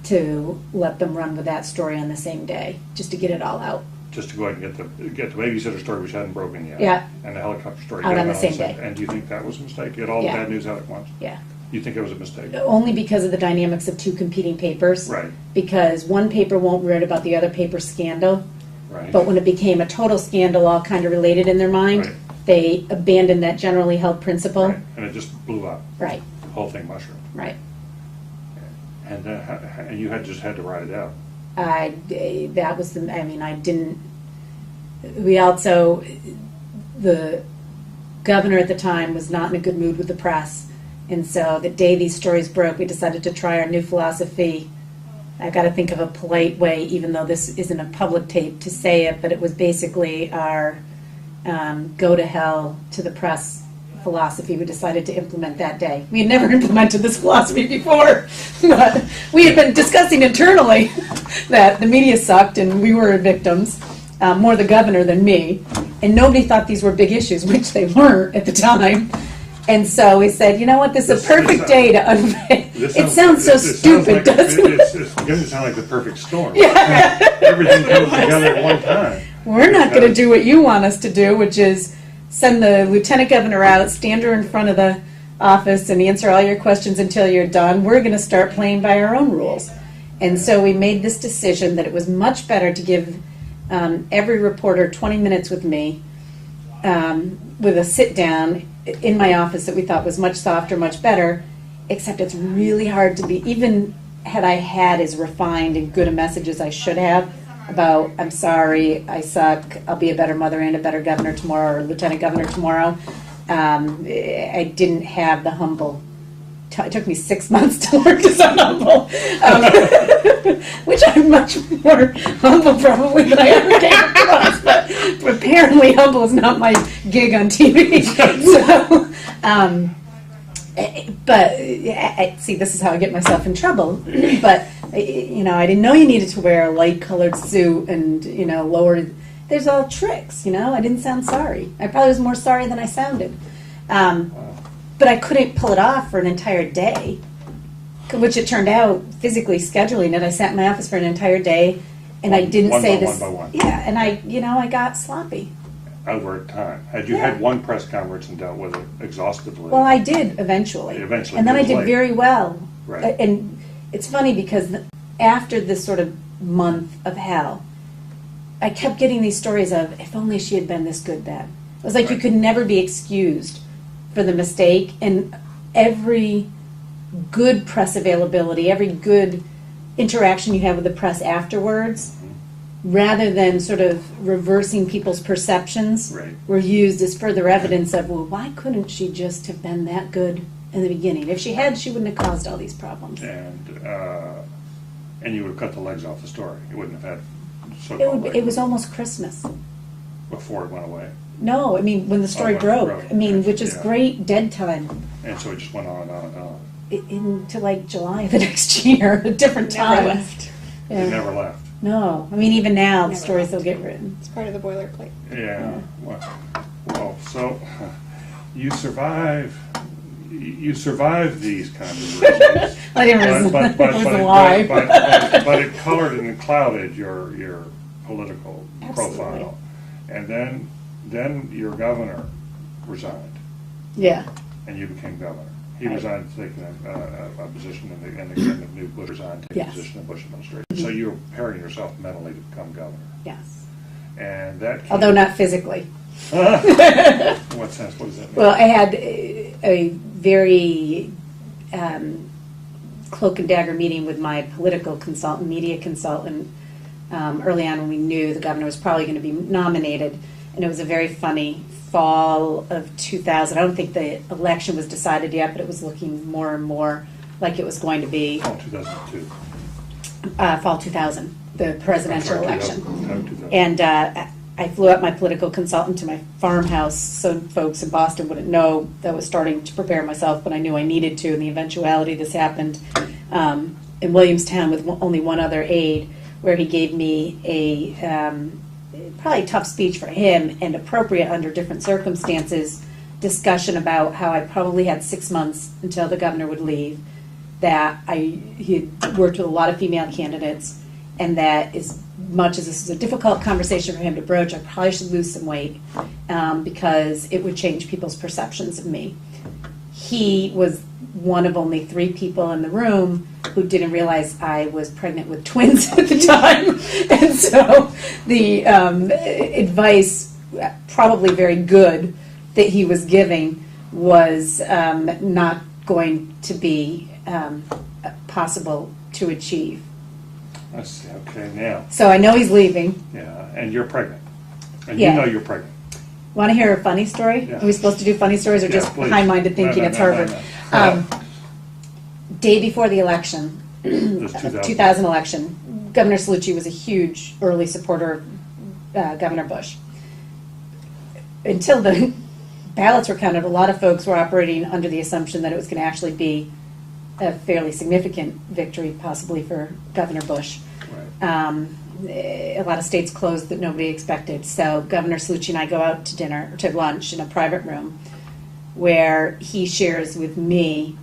to let them run with that story on the same day, just to get it all out. Just to go ahead and get the babysitter story, which hadn't broken yet. Yeah. And the helicopter story. Out on the same day. And do you think that was a mistake? Get all the bad news out at once? Yeah. You think it was a mistake? Only because of the dynamics of two competing papers. Right. Because one paper won't write about the other paper's scandal. Right. But when it became a total scandal, all kind of related in their mind, they abandoned that generally held principle. Right. And it just blew up. Right. The whole thing mushroomed. Right. And you just had to ride it out. I didn't. We also, the governor at the time was not in a good mood with the press. And so the day these stories broke, we decided to try our new philosophy. I've got to think of a polite way, even though this isn't a public tape, to say it, but it was basically our go to hell to the press philosophy we decided to implement that day. We had never implemented this philosophy before, but we had been discussing internally that the media sucked and we were victims, more the governor than me, and nobody thought these were big issues, which they weren't at the time. And so we said, you know what, this is a perfect day to unveil. It sounds so stupid, doesn't it? It's beginning to sound like the perfect storm. Yeah. Everything comes together at one time. We're not going to do what you want us to do, which is send the lieutenant governor out, stand her in front of the office, and answer all your questions until you're done. We're going to start playing by our own rules. And so we made this decision that it was much better to give every reporter 20 minutes with me, with a sit-down in my office that we thought was much softer, much better, except it's really hard to be, even had I had as refined and good a message as I should have about, I'm sorry, I suck, I'll be a better mother and a better governor tomorrow, or lieutenant governor tomorrow, I didn't have the humble. It took me 6 months to learn to sound humble, which I'm much more humble probably than I ever came across, but apparently humble is not my gig on TV. So, see, this is how I get myself in trouble. But, I didn't know you needed to wear a light-colored suit and, lower. There's all tricks, I didn't sound sorry. I probably was more sorry than I sounded. But I couldn't pull it off for an entire day, which it turned out, physically scheduling it. I sat in my office for an entire day, and I didn't say this. One by one. Yeah, and I got sloppy. Over time. Had you had one press conference and dealt with it exhaustively? Well, I did eventually. And then I did very well. Right. And it's funny because after this sort of month of hell, I kept getting these stories of, if only she had been this good then. It was like you could never be excused for the mistake, and every good press availability, every good interaction you have with the press afterwards, rather than sort of reversing people's perceptions, were used as further evidence of, well, why couldn't she just have been that good in the beginning? If she had, she wouldn't have caused all these problems. And you would have cut the legs off the story. You wouldn't have had it was almost Christmas. Before it went away. No, I mean, when the story broke. I mean, which is great dead time. And so it just went on and on and on. Into like July of the next year, a different time. Never left. It never left. No. I mean, even now, the Never stories left. will get written. It's part of the boilerplate. Yeah. Well, so you survive. You survived these kinds of reasons. I didn't but, it was a lie. but it colored and clouded your political Absolutely. profile, and then your governor resigned, Yeah. and you became governor. He Right. resigned, taking a position in the new Bush resigned, taking Yes. a position in the Bush administration. So you were preparing yourself mentally to become governor, Yes. and that came, Although not physically. what sense? What does that mean? Well, I had a very cloak and dagger meeting with my political consultant, media consultant, early on when we knew the governor was probably going to be nominated. And it was a very funny fall of 2000. I don't think the election was decided yet, but it was looking more and more like it was going to be Oh, 2002. fall 2000, the presidential Sorry, election. 2000. And I flew up my political consultant to my farmhouse so folks in Boston wouldn't know that I was starting to prepare myself, but I knew I needed to in the eventuality this happened in Williamstown with only one other aide, where he gave me a probably a tough speech for him and appropriate under different circumstances discussion about how I probably had 6 months until the governor would leave, that he had worked with a lot of female candidates, and that as much as this is a difficult conversation for him to broach, I probably should lose some weight because it would change people's perceptions of me. He was one of only 3 people in the room who didn't realize I was pregnant with twins at the time. And so the advice, probably very good, that he was giving was not going to be possible to achieve. I see. Okay, now, So I know he's leaving. yeah, and you're pregnant, and Yeah. you know you're pregnant. Want to hear a funny story? Yeah. Are we supposed to do funny stories or Yeah, just please. high-minded thinking No, it's no, Harvard? no. Day before the election, It was 2000. 2000 election, Governor Cellucci was a huge early supporter of Governor Bush. Until the ballots were counted, a lot of folks were operating under the assumption that it was going to actually be a fairly significant victory, possibly for Governor Bush. Right. A lot of states closed that nobody expected. So Governor Cellucci and I go out to lunch in a private room where he shares with me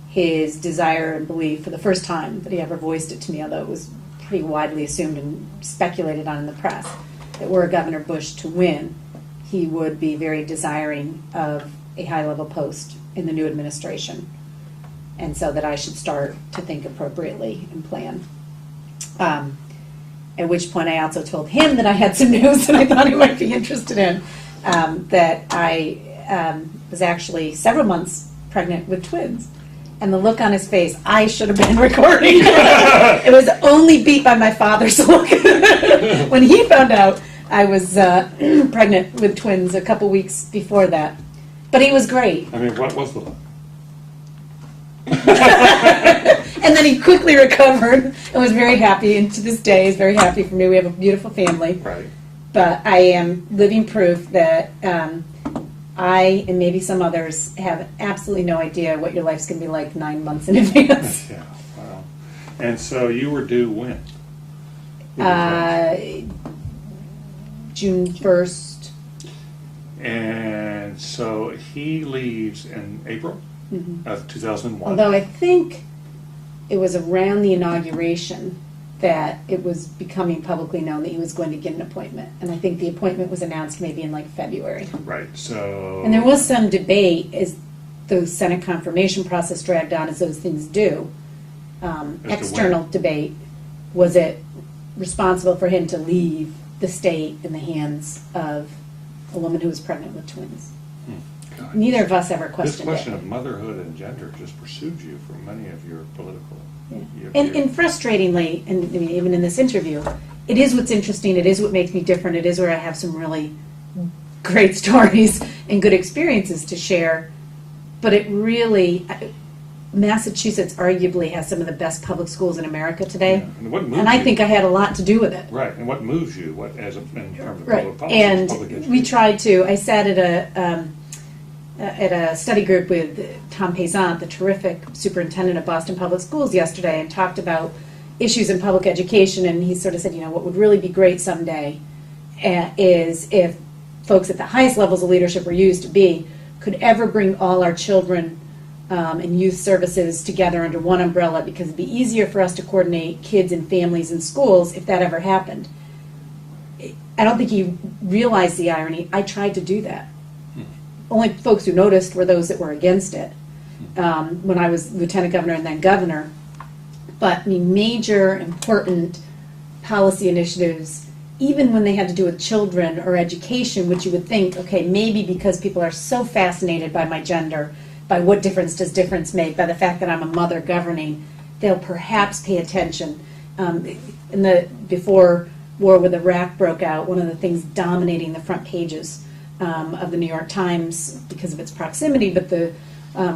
his desire and belief for the first time that he ever voiced it to me, although it was pretty widely assumed and speculated on in the press, that were Governor Bush to win, he would be very desiring of a high-level post in the new administration, and so that I should start to think appropriately and plan. At which point I also told him that I had some news that I thought he might be interested in, that I was actually several months pregnant with twins. And the look on his face, I should have been recording. It was only beat by my father's look. When he found out I was pregnant with twins a couple weeks before that. But he was great. I mean, what was the look? And then he quickly recovered and was very happy, and to this day is very happy for me. We have a beautiful family. Right. But I am living proof that I and maybe some others have absolutely no idea what your life's going to be like 9 months in advance. Yeah. Wow. And so you were due when? June 1st. And so he leaves in April of 2001. Although I think it was around the inauguration that it was becoming publicly known that he was going to get an appointment. And I think the appointment was announced maybe in like February. Right. So. And there was some debate as the Senate confirmation process dragged on, as those things do. to External debate. Was it responsible for him to leave the state in the hands of a woman who was pregnant with twins? God. Neither of us ever This questioned question it. of motherhood and gender just pursued you for many of your political. Yeah. your- And frustratingly, and I mean, even in this interview, it is what's interesting, it is what makes me different, it is where I have some really great stories and good experiences to share. But it really, Massachusetts arguably has some of the best public schools in America today. Yeah. And what moved And I you? think I had a lot to do with it. Right. And what moves you? What as a, in terms of Right. public policy? And public we education? tried to, I sat at a study group with Tom Payzant, the terrific superintendent of Boston Public Schools yesterday, and talked about, issues in public education, and he sort of said, what would really be great someday is if folks at the highest levels of leadership we're used to be could ever bring all our children and youth services together under one umbrella, because it'd be easier for us to coordinate kids and families and schools if that ever happened. I don't think he realized the irony. I tried to do that. Only folks who noticed were those that were against it when I was lieutenant governor and then governor. But major, important policy initiatives, even when they had to do with children or education, which you would think, okay, maybe because people are so fascinated by my gender, by what difference does difference make, by the fact that I'm a mother governing, they'll perhaps pay attention. Before war with Iraq broke out, one of the things dominating the front pages of the New York Times, because of its proximity, but the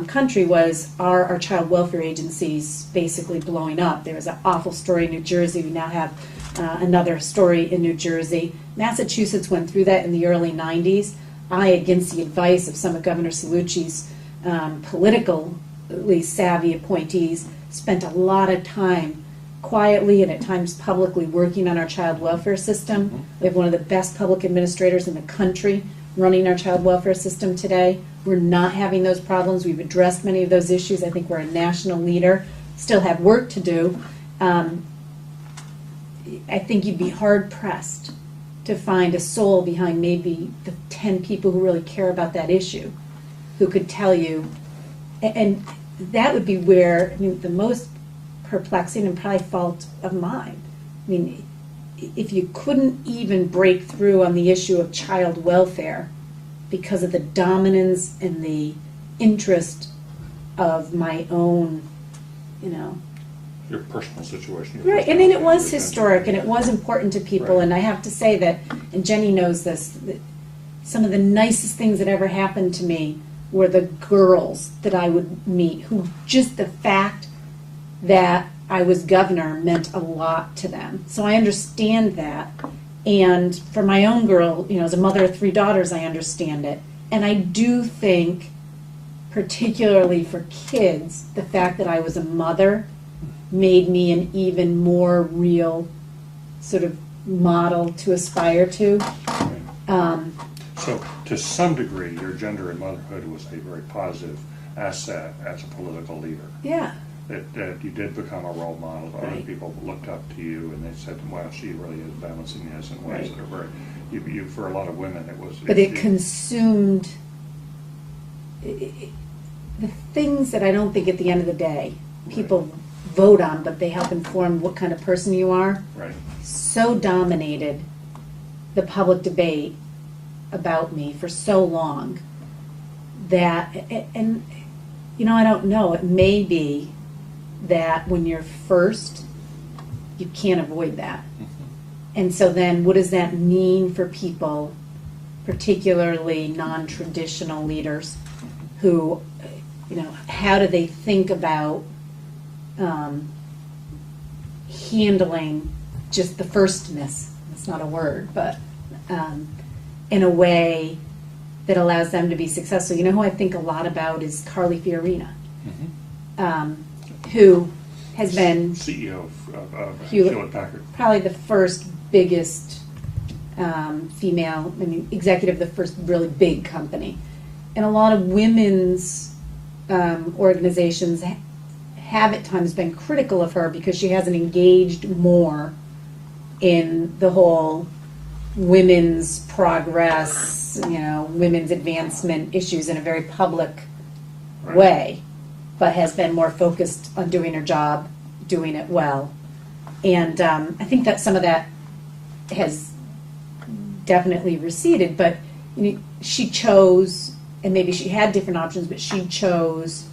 country was, are our child welfare agencies basically blowing up? There was an awful story in New Jersey. We now have another story in New Jersey. Massachusetts went through that in the early 90s. I, against the advice of some of Governor Cellucci's politically savvy appointees, spent a lot of time quietly and at times publicly working on our child welfare system. We have one of the best public administrators in the country running our child welfare system today. We're not having those problems. We've addressed many of those issues. I think we're a national leader. Still have work to do. I think you'd be hard-pressed to find a soul behind maybe the 10 people who really care about that issue, who could tell you, and that would be where the most perplexing and probably fault of mine. If you couldn't even break through on the issue of child welfare because of the dominance and the interest of my own, your personal situation. Right, and then it was historic and it was important to people, right. And I have to say that, and Jenny knows this, that some of the nicest things that ever happened to me were the girls that I would meet, who just the fact that I was governor meant a lot to them. So I understand that. And for my own girl, as a mother of 3 daughters, I understand it. And I do think, particularly for kids, the fact that I was a mother made me an even more real sort of model to aspire to. So to some degree, your gender and motherhood was a very positive asset as a political leader. Yeah. That you did become a role model. Other Right. people looked up to you and they said, wow, she really is balancing this in ways Right. that are very, you for a lot of women it was. But it consumed the things that I don't think at the end of the day people vote on, but they help inform what kind of person you are. Right. So dominated the public debate about me for so long that, and I don't know, it may be that when you're first, you can't avoid that. And so then what does that mean for people, particularly non-traditional leaders, who, how do they think about handling just the firstness, it's not a word, but in a way that allows them to be successful. Who I think a lot about is Carly Fiorina, who has been CEO of Hewlett-Packard. Probably the first biggest female, executive of the first really big company. And a lot of women's organizations have at times been critical of her because she hasn't engaged more in the whole women's progress, women's advancement issues in a very public way, but has been more focused on doing her job, doing it well. And I think that some of that has definitely receded, but she chose, and maybe she had different options, but she chose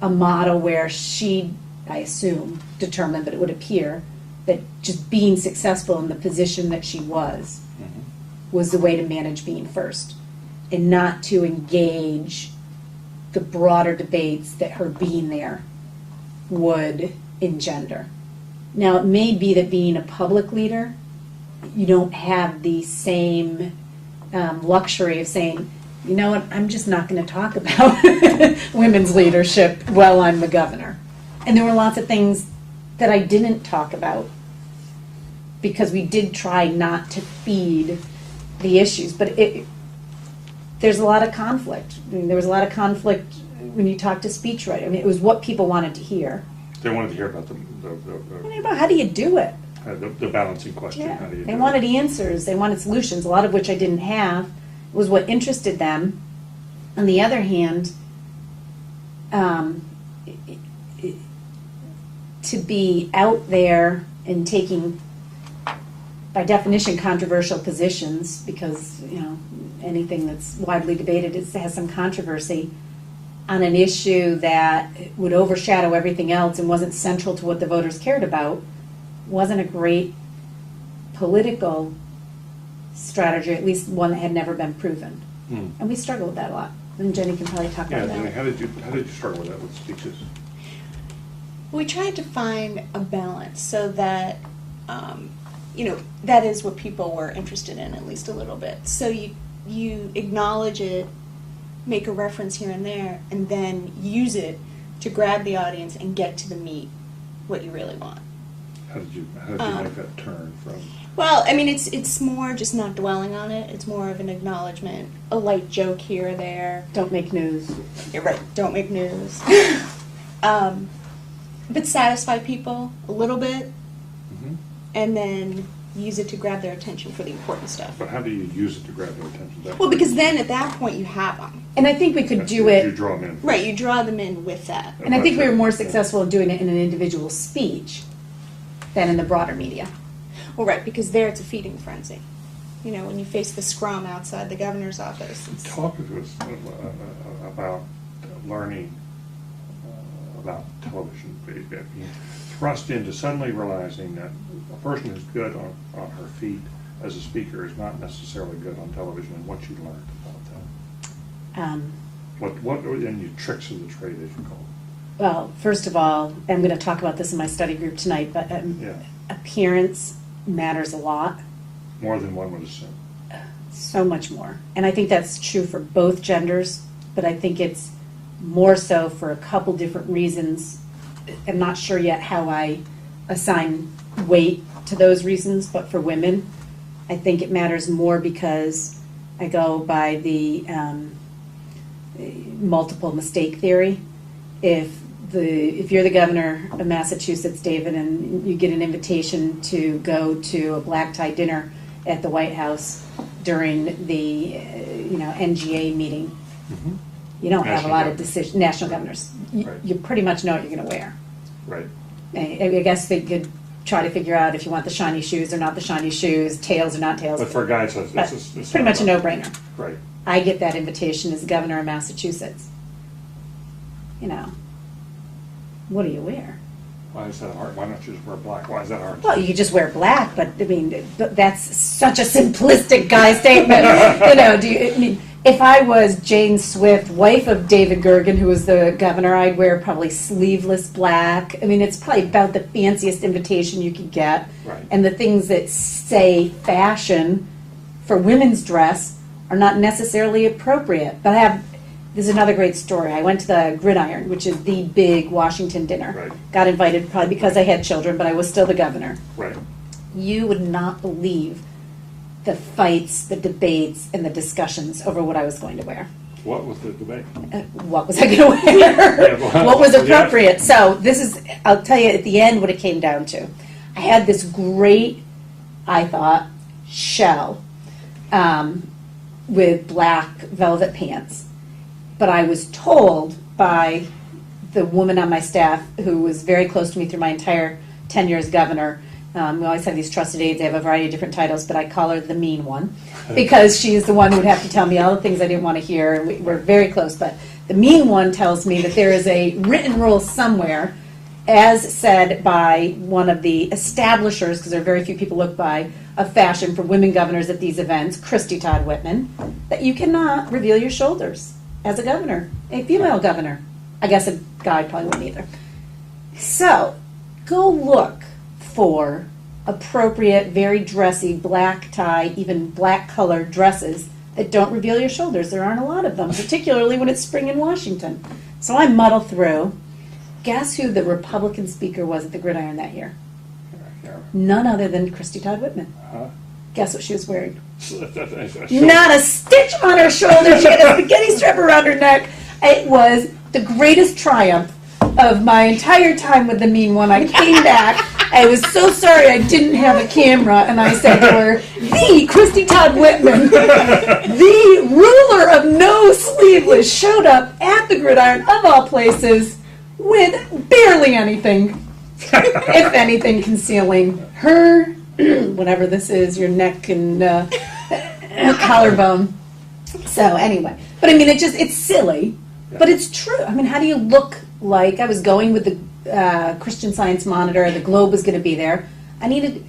a model where she, I assume, determined, but it would appear, that just being successful in the position that she was the way to manage being first, and not to engage the broader debates that her being there would engender. Now, it may be that being a public leader, you don't have the same luxury of saying, you know what, I'm just not going to talk about women's leadership while I'm the governor. And there were lots of things that I didn't talk about because we did try not to feed the issues, but there's a lot of conflict. I mean, there was a lot of conflict when you talk to speechwriters. I mean, it was what people wanted to hear. They wanted to hear about How do you do it? the balancing question. Yeah. How do you They do wanted it? answers. They wanted solutions, a lot of which I didn't have. It was what interested them. On the other hand, to be out there and taking, by definition, controversial positions, because anything that's widely debated has some controversy, on an issue that would overshadow everything else and wasn't central to what the voters cared about, wasn't a great political strategy, at least one that had never been proven. And we struggle with that a lot. And Jenny can probably talk Yeah, about Jenny, that. how did you struggle with that with speeches? We tried to find a balance so that, that is what people were interested in, at least a little bit. So you acknowledge it, make a reference here and there, and then use it to grab the audience and get to the meat, what you really want. How did you make that turn from? Well, I mean, it's more just not dwelling on it. It's more of an acknowledgement, a light joke here or there. Don't make news. You're right. Don't make news. But satisfy people a little bit, and then use it to grab their attention for the important stuff. But how do you use it to grab their attention? Well, because then at that point you have them. And I think we could do You it, draw them in. Right, you draw them in with that. and I think we were more successful in doing it in an individual speech than in the broader media. Well, right, because there it's a feeding frenzy. When you face the scrum outside the governor's office. Talk to us about learning about television. Being thrust into suddenly realizing that a person who's good on her feet as a speaker is not necessarily good on television, and what you learned about that. What and your tricks of the trade, as you call it. Well, first of all, I'm going to talk about this in my study group tonight, but appearance matters a lot. More than one would assume. So much more. And I think that's true for both genders, but I think it's more so for a couple different reasons. I'm not sure yet how I assign weight to those reasons, but for women, I think it matters more because I go by the multiple mistake theory. If you're the governor of Massachusetts, David, and you get an invitation to go to a black tie dinner at the White House during the NGA meeting, you don't have a lot of decisions. National governors, you pretty much know what you're going to wear. Right. I guess they could try to figure out if you want the shiny shoes or not the shiny shoes, tails or not tails. But for a guy, it's pretty much a no-brainer. Right. I get that invitation as governor of Massachusetts. What do you wear? Why is that hard? Why don't you just wear black? Why is that hard? Well, you could just wear black, but I mean, that's such a simplistic guy statement. If I was Jane Swift, wife of David Gergen, who was the governor, I'd wear probably sleeveless black. I mean, it's probably about the fanciest invitation you could get. Right. And the things that say fashion for women's dress are not necessarily appropriate. But this is another great story. I went to the Gridiron, which is the big Washington dinner. Right. Got invited probably because I had children, but I was still the governor. Right. You would not believe the fights, the debates, and the discussions over what I was going to wear. What was the debate? What was I going to wear? What was appropriate? So I'll tell you at the end what it came down to. I had this great, I thought, shell with black velvet pants. But I was told by the woman on my staff who was very close to me through my entire tenure as governor. We always have these trusted aides. They have a variety of different titles, but I call her the mean one because she is the one who would have to tell me all the things I didn't want to hear, and we're very close. But the mean one tells me that there is a written rule somewhere, as said by one of the establishers, because there are very few people look by, of fashion for women governors at these events, Christy Todd Whitman, that you cannot reveal your shoulders as a governor, a female governor. I guess a guy probably wouldn't either. So, go look for appropriate, very dressy, black tie, even black colored dresses that don't reveal your shoulders. There aren't a lot of them, particularly when it's spring in Washington. So I muddle through, Guess who the Republican speaker was at the Gridiron that year? Yeah. None other than Christy Todd Whitman. Huh? Guess what she was wearing? Sure. Not a stitch on her shoulder. She had a spaghetti strap around her neck. It was the greatest triumph of my entire time with the Mean One. I came back. I was so sorry I didn't have a camera, and I said to her, the Christy Todd Whitman, the ruler of no sleeveless, showed up at the Gridiron, of all places, with barely anything, if anything, concealing her, whatever this is, your neck and collarbone. So anyway, but I mean, it's silly, but it's true. I mean, how do you look like, I was going with the Christian Science Monitor, the Globe was going to be there. I needed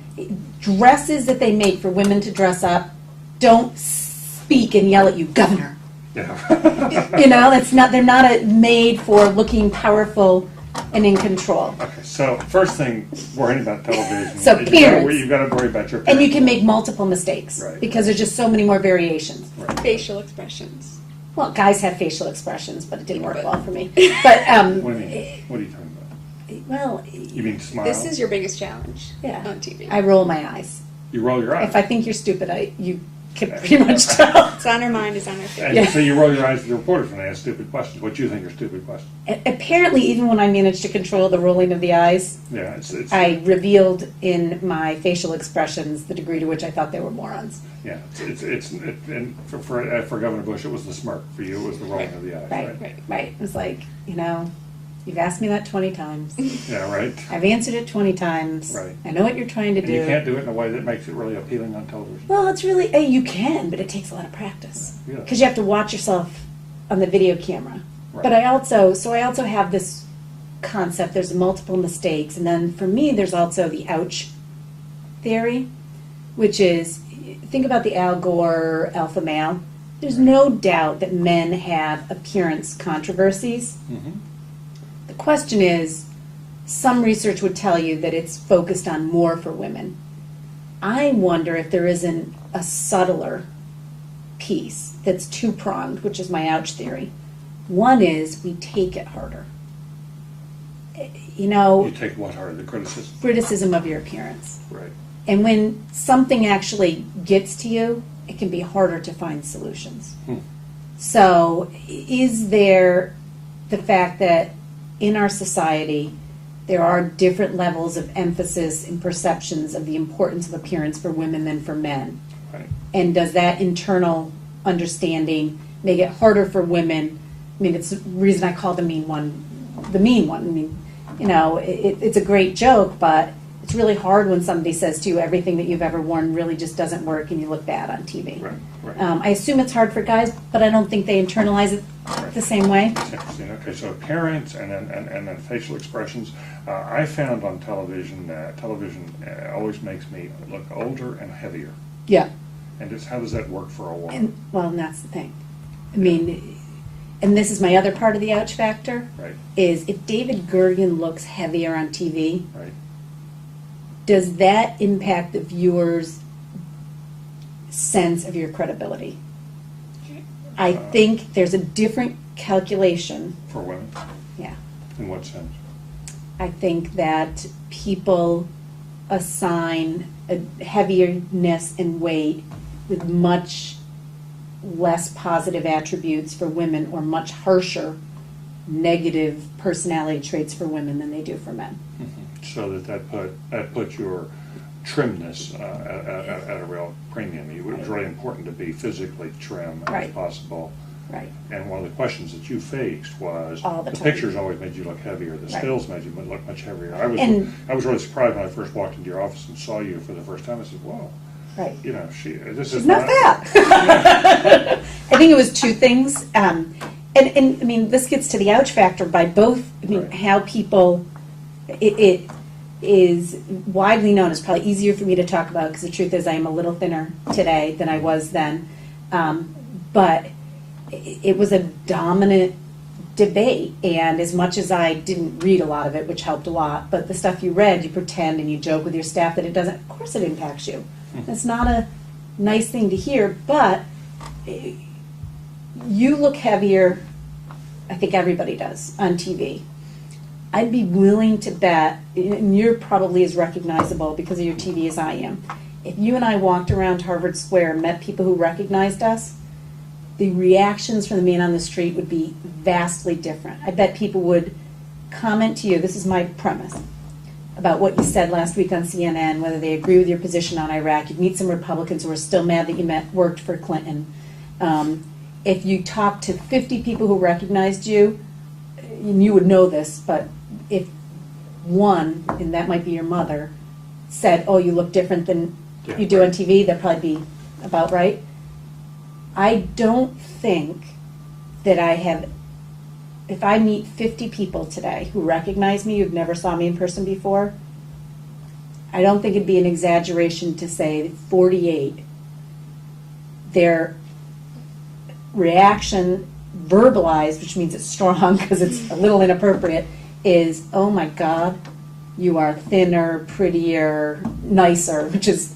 dresses that they make for women to dress up. Don't speak and yell at you, governor. Yeah. You know, they're not made for looking powerful and in control. Okay, so first thing, worrying about television. So parents. You've got to worry about your parents. And you can make multiple mistakes, Right. because there's just so many more variations. Right. Facial expressions. Well, guys have facial expressions, but it didn't work well for me. But What do you mean? What are you talking about? well, You mean smile? This is your biggest challenge yeah, on TV. I roll my eyes. You roll your eyes. If I think you're stupid, you can pretty much tell. It's on our mind, it's on our face. And Yeah. so you roll your eyes to the reporters when they ask stupid questions. What you think are stupid questions? Apparently, even when I managed to control the rolling of the eyes, Yeah, it's I revealed in my facial expressions the degree to which I thought they were morons. yeah, and for Governor Bush, it was the smirk. For you, it was the rolling of the eyes, right? Right. It was like, you've asked me that 20 times. Yeah, right. I've answered it 20 times. Right. I know what you're trying to And do. you can't do it in a way that makes it really appealing on television. Well, it's really, you can, but it takes a lot of practice. Yeah. Because you have to watch yourself on the video camera. Right. But I also have this concept, there's multiple mistakes, and then for me, there's also the ouch theory, which is, think about the Al Gore alpha male. There's no doubt that men have appearance controversies. Mm-hmm. The question is, some research would tell you that it's focused on more for women. I wonder if there isn't a subtler piece that's two-pronged, which is my ouch theory. One is we take it harder. You take what harder, the criticism? Criticism of your appearance. Right. And when something actually gets to you, it can be harder to find solutions. So is there the fact that in our society there are different levels of emphasis and perceptions of the importance of appearance for women than for men? Right. And does that internal understanding make it harder for women? I mean, it's the reason I call the mean one the mean one. I mean, it's a great joke, but it's really hard when somebody says to you everything that you've ever worn really just doesn't work and you look bad on TV. Right. I assume it's hard for guys, but I don't think they internalize it the same way. Interesting. Okay, so appearance and then facial expressions. I found on television that television always makes me look older and heavier. Yeah. And how does that work for a woman? And that's the thing. I mean, and this is my other part of the ouch factor, Right. is if David Gergen looks heavier on TV, Right. does that impact the viewer's sense of your credibility? I think there's a different calculation. For women? Yeah. In what sense? I think that people assign a heaviness and weight with much less positive attributes for women or much harsher negative personality traits for women than they do for men. Mm-hmm. So that put your trimness at a real premium. It was really important to be physically trim Right. as possible. Right. And one of the questions that you faced was All the time. pictures always made you look heavier. The Right. stills made you look much heavier. And- I was really surprised when I first walked into your office and saw you for the first time. I said, "Whoa, Right. this She's is not fat. I think it was two things. And I mean, this gets to the ouch factor by both, I mean, Right. how people, it is widely known. It's probably easier for me to talk about because the truth is I am a little thinner today than I was then. But it was a dominant debate, and as much as I didn't read a lot of it, which helped a lot, but the stuff you read, you pretend and you joke with your staff that it doesn't. Of course it impacts you. It's not a nice thing to hear, but you look heavier. I think everybody does on TV. I'd be willing to bet, and you're probably as recognizable because of your TV as I am. If you and I walked around Harvard Square and met people who recognized us, the reactions from the man on the street would be vastly different. I bet people would comment to you, this is my premise, about what you said last week on CNN, whether they agree with your position on Iraq. You'd meet some Republicans who are still mad that you worked for Clinton. If you talked to 50 people who recognized you, and you would know this, but if one, and that might be your mother, said, oh, you look different than you do on TV, that'd probably be about right. I don't think that I have, if I meet 50 people today who recognize me, who've never saw me in person before, I don't think it'd be an exaggeration to say 48, their reaction verbalized, which means it's strong because it's a little inappropriate, is, oh my God, you are thinner, prettier, nicer, which is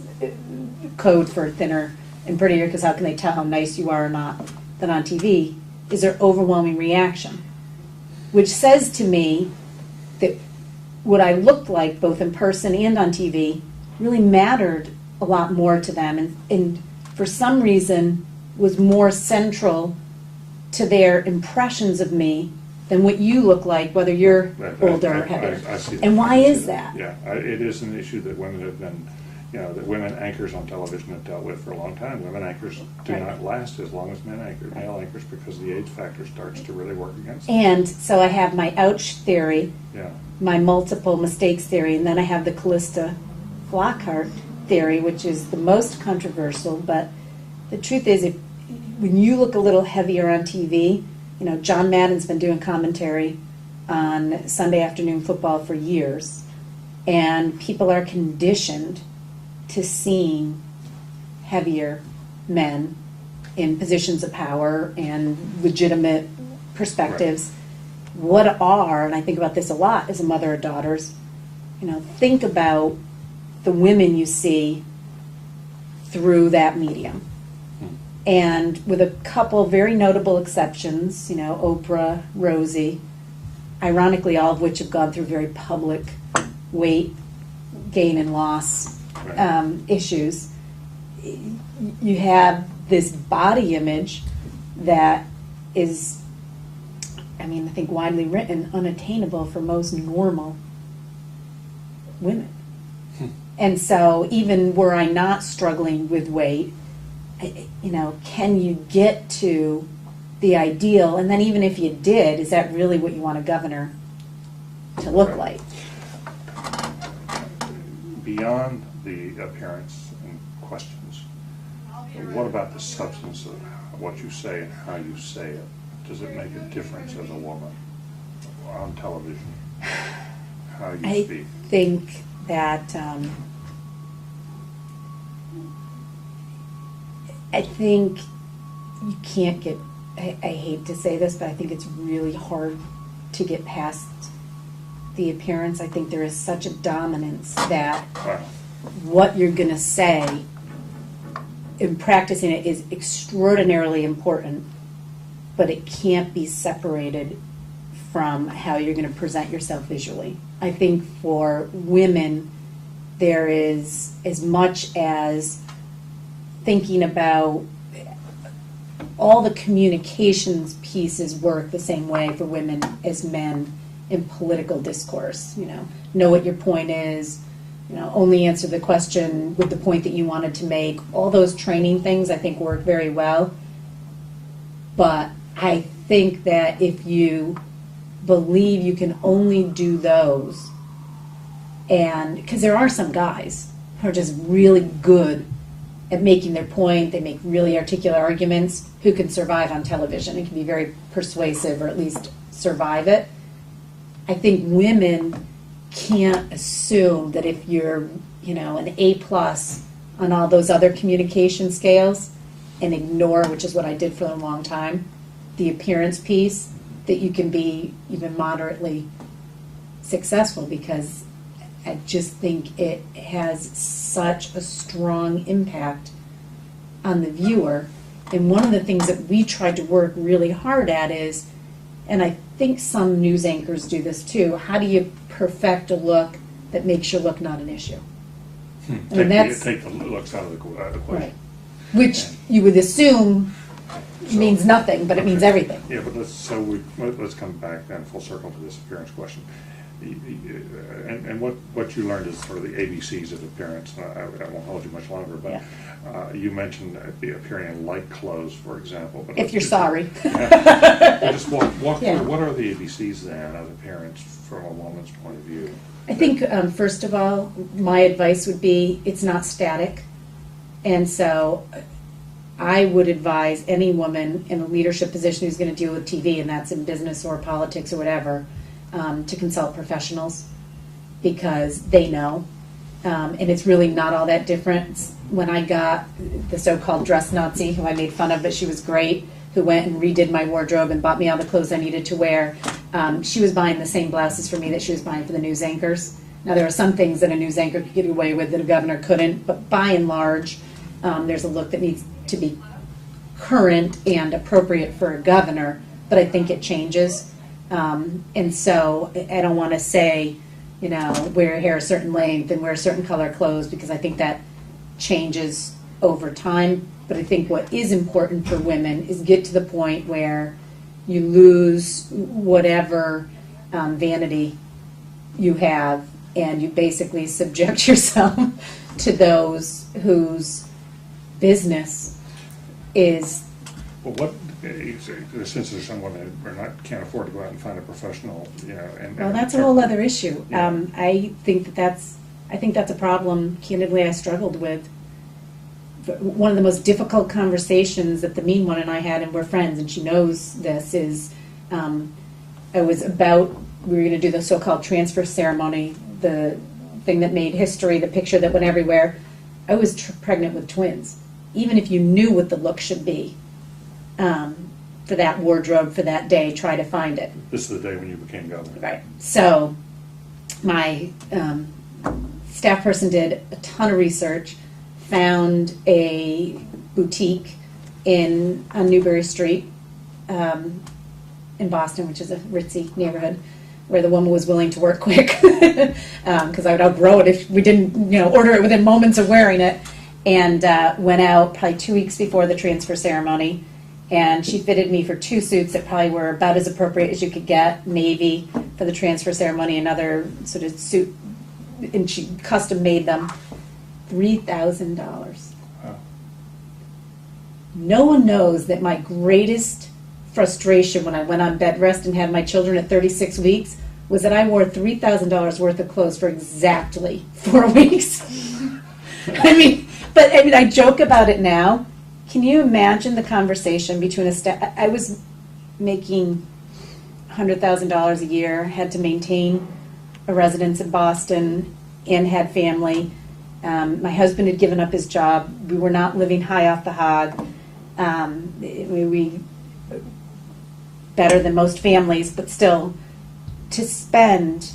code for thinner and prettier, because how can they tell how nice you are or not than on TV, is their overwhelming reaction. Which says to me that what I looked like, both in person and on TV, really mattered a lot more to them, and for some reason was more central to their impressions of me than what you look like, whether you're older or heavier. I see that. And why is that? Yeah, it is an issue that women have been, that women anchors on television have dealt with for a long time. Women anchors do not last as long as male anchors, because the age factor starts to really work against them. And so I have my ouch theory, my multiple mistakes theory, and then I have the Callista Flockhart theory, which is the most controversial, but the truth is, when you look a little heavier on TV, John Madden's been doing commentary on Sunday afternoon football for years, and people are conditioned to seeing heavier men in positions of power and legitimate perspectives. Right. What are, and I think about this a lot as a mother of daughters, think about the women you see through that medium. And with a couple very notable exceptions, Oprah, Rosie, ironically all of which have gone through very public weight gain and loss issues, you have this body image that is, I think widely written, unattainable for most normal women. And so even were I not struggling with weight, can you get to the ideal? And then even if you did, is that really what you want a governor to look like? Beyond the appearance and questions, what about the substance of what you say and how you say it? Does it make a difference as a woman on television? How you speak? I think that I think you can't get, I hate to say this, but I think it's really hard to get past the appearance. I think there is such a dominance that what you're going to say in practicing it is extraordinarily important, but it can't be separated from how you're going to present yourself visually. I think for women, there is as much as thinking about all the communications pieces work the same way for women as men in political discourse. Know what your point is, only answer the question with the point that you wanted to make. All those training things I think work very well. But I think that if you believe you can only do those, and because there are some guys who are just really good at making their point, they make really articulate arguments, who can survive on television and can be very persuasive, or at least survive it. I think women can't assume that if you're, an A+ on all those other communication scales and ignore, which is what I did for a long time, the appearance piece, that you can be even moderately successful, because I just think it has such a strong impact on the viewer. And one of the things that we tried to work really hard at is, and I think some news anchors do this too, how do you perfect a look that makes your look not an issue? Take the looks out of the question. Right. Which you would assume means nothing, but it means everything. Yeah, but let's come back then full circle to this appearance question. And what you learned is sort of the ABCs of appearance. I won't hold you much longer, but you mentioned appearing in light clothes, for example. But if you're sorry. Just walk through, what are the ABCs then of appearance from a woman's point of view? I think, first of all, my advice would be it's not static. And so I would advise any woman in a leadership position who's going to deal with TV, and that's in business or politics or whatever, to consult professionals because they know. And it's really not all that different. When I got the so-called dress Nazi, who I made fun of, but she was great, who went and redid my wardrobe and bought me all the clothes I needed to wear, she was buying the same blouses for me that she was buying for the news anchors. Now, there are some things that a news anchor could get away with that a governor couldn't, but by and large, there's a look that needs to be current and appropriate for a governor, but I think it changes. And so I don't want to say, wear hair a certain length and wear a certain color clothes, because I think that changes over time. But I think what is important for women is get to the point where you lose whatever vanity you have, and you basically subject yourself to those whose business is. Well, what since there's some women who can't afford to go out and find a professional, well, that's a whole other issue. Yeah. I think that's a problem. Candidly, I struggled with. One of the most difficult conversations that the mean one and I had, and we're friends, and she knows this, is we were going to do the so-called transfer ceremony, the thing that made history, the picture that went everywhere. I was pregnant with twins. Even if you knew what the look should be for that wardrobe for that day, try to find it. This is the day when you became governor. Right. So my staff person did a ton of research, found a boutique on Newbury Street in Boston, which is a ritzy neighborhood, where the woman was willing to work quick because I would outgrow it if we didn't, order it within moments of wearing it. And went out probably 2 weeks before the transfer ceremony, and she fitted me for 2 suits that probably were about as appropriate as you could get, navy for the transfer ceremony, another sort of suit, and she custom made them. $3,000. Wow. No one knows that my greatest frustration when I went on bed rest and had my children at 36 weeks was that I wore $3,000 worth of clothes for exactly 4 weeks. I joke about it now. Can you imagine the conversation between a staff? I was making $100,000 a year, had to maintain a residence in Boston, and had family. My husband had given up his job. We were not living high off the hog. We better than most families, but still, to spend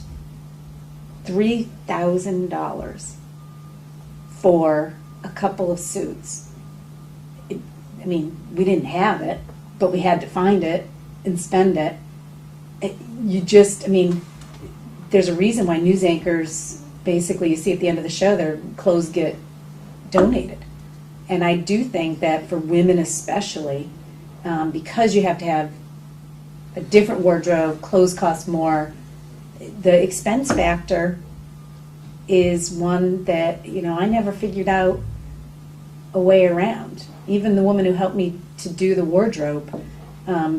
$3,000 for a couple of suits. We didn't have it, but we had to find it and spend it. There's a reason why news anchors, basically, you see at the end of the show, their clothes get donated. And I do think that for women especially, because you have to have a different wardrobe, clothes cost more, the expense factor is one that, I never figured out a way around. Even the woman who helped me to do the wardrobe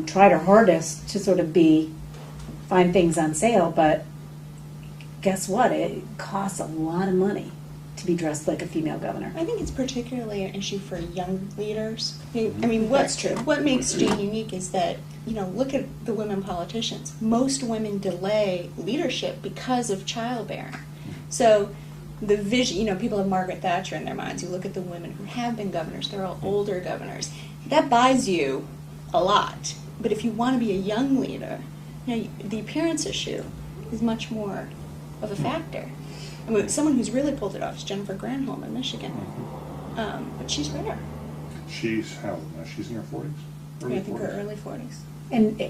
tried her hardest to sort of find things on sale, but guess what? It costs a lot of money to be dressed like a female governor. I think it's particularly an issue for young leaders. That's true. What makes Jane unique is that, look at the women politicians. Most women delay leadership because of childbearing. So the vision, people have Margaret Thatcher in their minds. You look at the women who have been governors, they're all older governors. That buys you a lot. But if you want to be a young leader, the appearance issue is much more of a factor. Someone who's really pulled it off is Jennifer Granholm in Michigan. But she's rare. She's how old now? She's in her 40s? I think her early 40s. And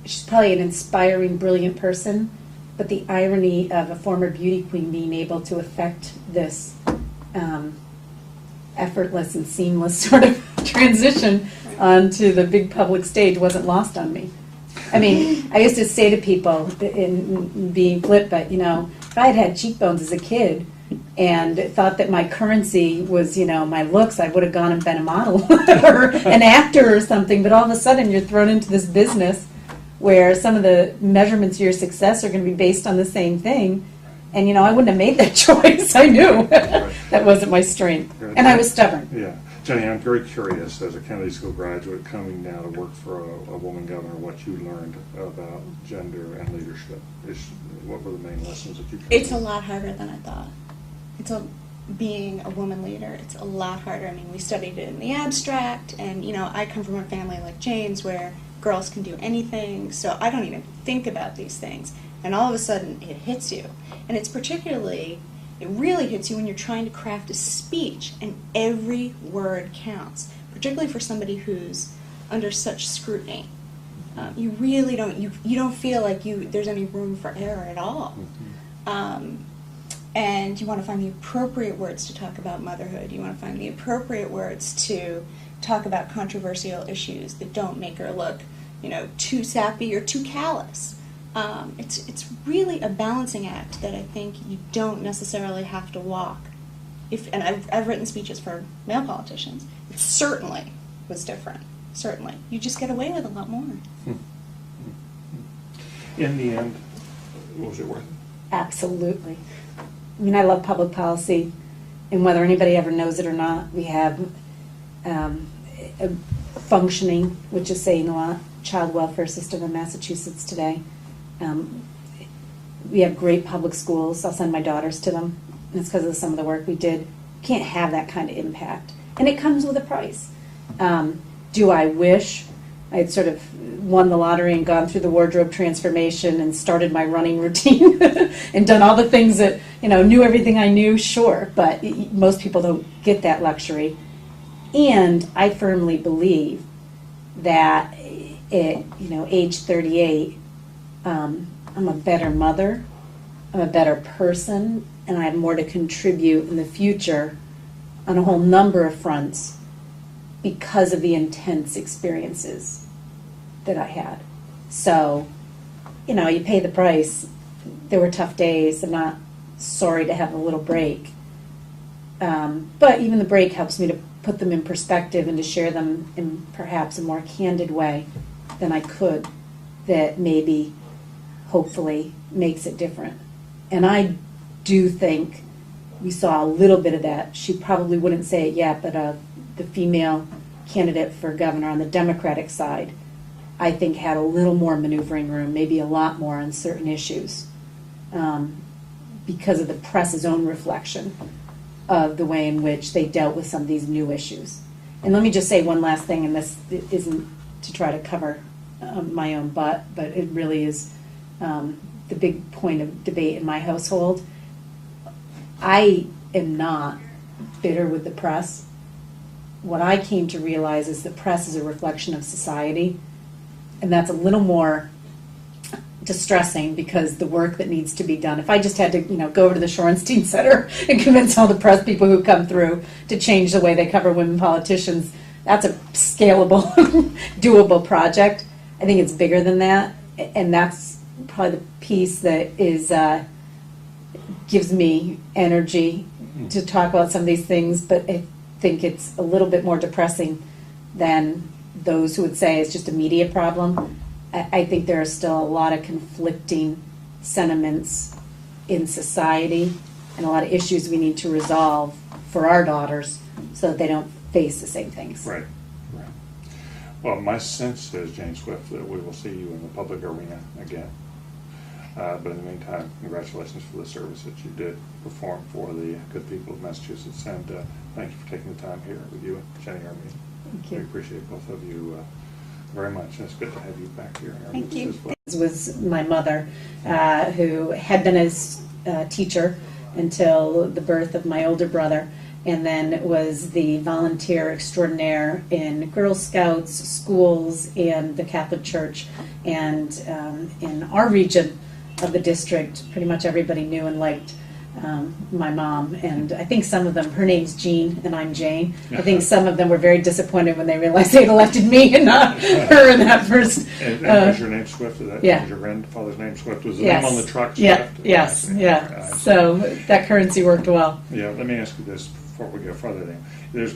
she's probably an inspiring, brilliant person, but the irony of a former beauty queen being able to affect this effortless and seamless sort of transition onto the big public stage wasn't lost on me. I mean, I used to say to people, in being flip, but, you know, if I had had cheekbones as a kid and thought that my currency was, you know, my looks, I would have gone and been a model or an actor or something. But all of a sudden you're thrown into this business where some of the measurements of your success are going to be based on the same thing. And, you know, I wouldn't have made that choice. I knew that wasn't my strength. And I was stubborn. Yeah. Jenny, I'm very curious, as a Kennedy School graduate coming now to work for a woman governor, what you learned about gender and leadership. What were the main lessons that you learned? It's a lot harder than I thought. Being a woman leader, it's a lot harder. I mean, we studied it in the abstract, and, you know, I come from a family like Jane's where girls can do anything, so I don't even think about these things. And all of a sudden, it hits you. And it really hits you when you're trying to craft a speech, and every word counts, particularly for somebody who's under such scrutiny. You really don't, you don't feel like there's any room for error at all. And you want to find the appropriate words to talk about motherhood. You want to find the appropriate words to talk about controversial issues that don't make her look, you know, too sappy or too callous. It's really a balancing act that I think you don't necessarily have to walk. And I've written speeches for male politicians. It certainly was different. Certainly, you just get away with a lot more. In the end, was it worth it? Absolutely. I mean, I love public policy, and whether anybody ever knows it or not, we have a functioning, which is saying a lot, child welfare system in Massachusetts today. We have great public schools. I'll send my daughters to them. And it's because of some of the work we did. Can't have that kind of impact. And it comes with a price. Do I wish I had sort of won the lottery and gone through the wardrobe transformation and started my running routine and done all the things that, you know, knew everything I knew? Sure, but most people don't get that luxury. And I firmly believe that at, you know, age 38, I'm a better mother, I'm a better person, and I have more to contribute in the future on a whole number of fronts because of the intense experiences that I had. So, you know, you pay the price. There were tough days. I'm not sorry to have a little break. But even the break helps me to put them in perspective and to share them in perhaps a more candid way than I could, that maybe, hopefully, makes it different. And I do think we saw a little bit of that. She probably wouldn't say it yet, but the female candidate for governor on the Democratic side, I think, had a little more maneuvering room, maybe a lot more on certain issues, because of the press's own reflection of the way in which they dealt with some of these new issues. And let me just say one last thing, and this isn't to try to cover my own butt, but it really is the big point of debate in my household. I am not bitter with the press. What I came to realize is the press is a reflection of society, and that's a little more distressing because the work that needs to be done. If I just had to, you know, go over to the Shorenstein Center and convince all the press people who come through to change the way they cover women politicians, that's a scalable, doable project. I think it's bigger than that, and that's probably the piece that is gives me energy to talk about some of these things, but I think it's a little bit more depressing than those who would say it's just a media problem. I think there are still a lot of conflicting sentiments in society and a lot of issues we need to resolve for our daughters so that they don't face the same things. Right. Well, my sense is, Jane Swift, that we will see you in the public arena again. But in the meantime, congratulations for the service that you did perform for the good people of Massachusetts, and thank you for taking the time here with you and Jenny Armini. Thank you. We appreciate both of you very much, and it's good to have you back here in our Thank midst you. as well. This was my mother, who had been a teacher until the birth of my older brother, and then was the volunteer extraordinaire in Girl Scouts, schools, and the Catholic Church. And in our region of the district, pretty much everybody knew and liked my mom, and I think some of them, her name's Jean and I'm Jane, I think some of them were very disappointed when they realized they'd elected me and not her in that first. And was your name Swift? Was Yeah. your grandfather's name Swift? Was the Yes. name on the truck Yeah, Swift? yes, I see. yeah. I see. So that currency worked well. Yeah, let me ask you this before we go further. Then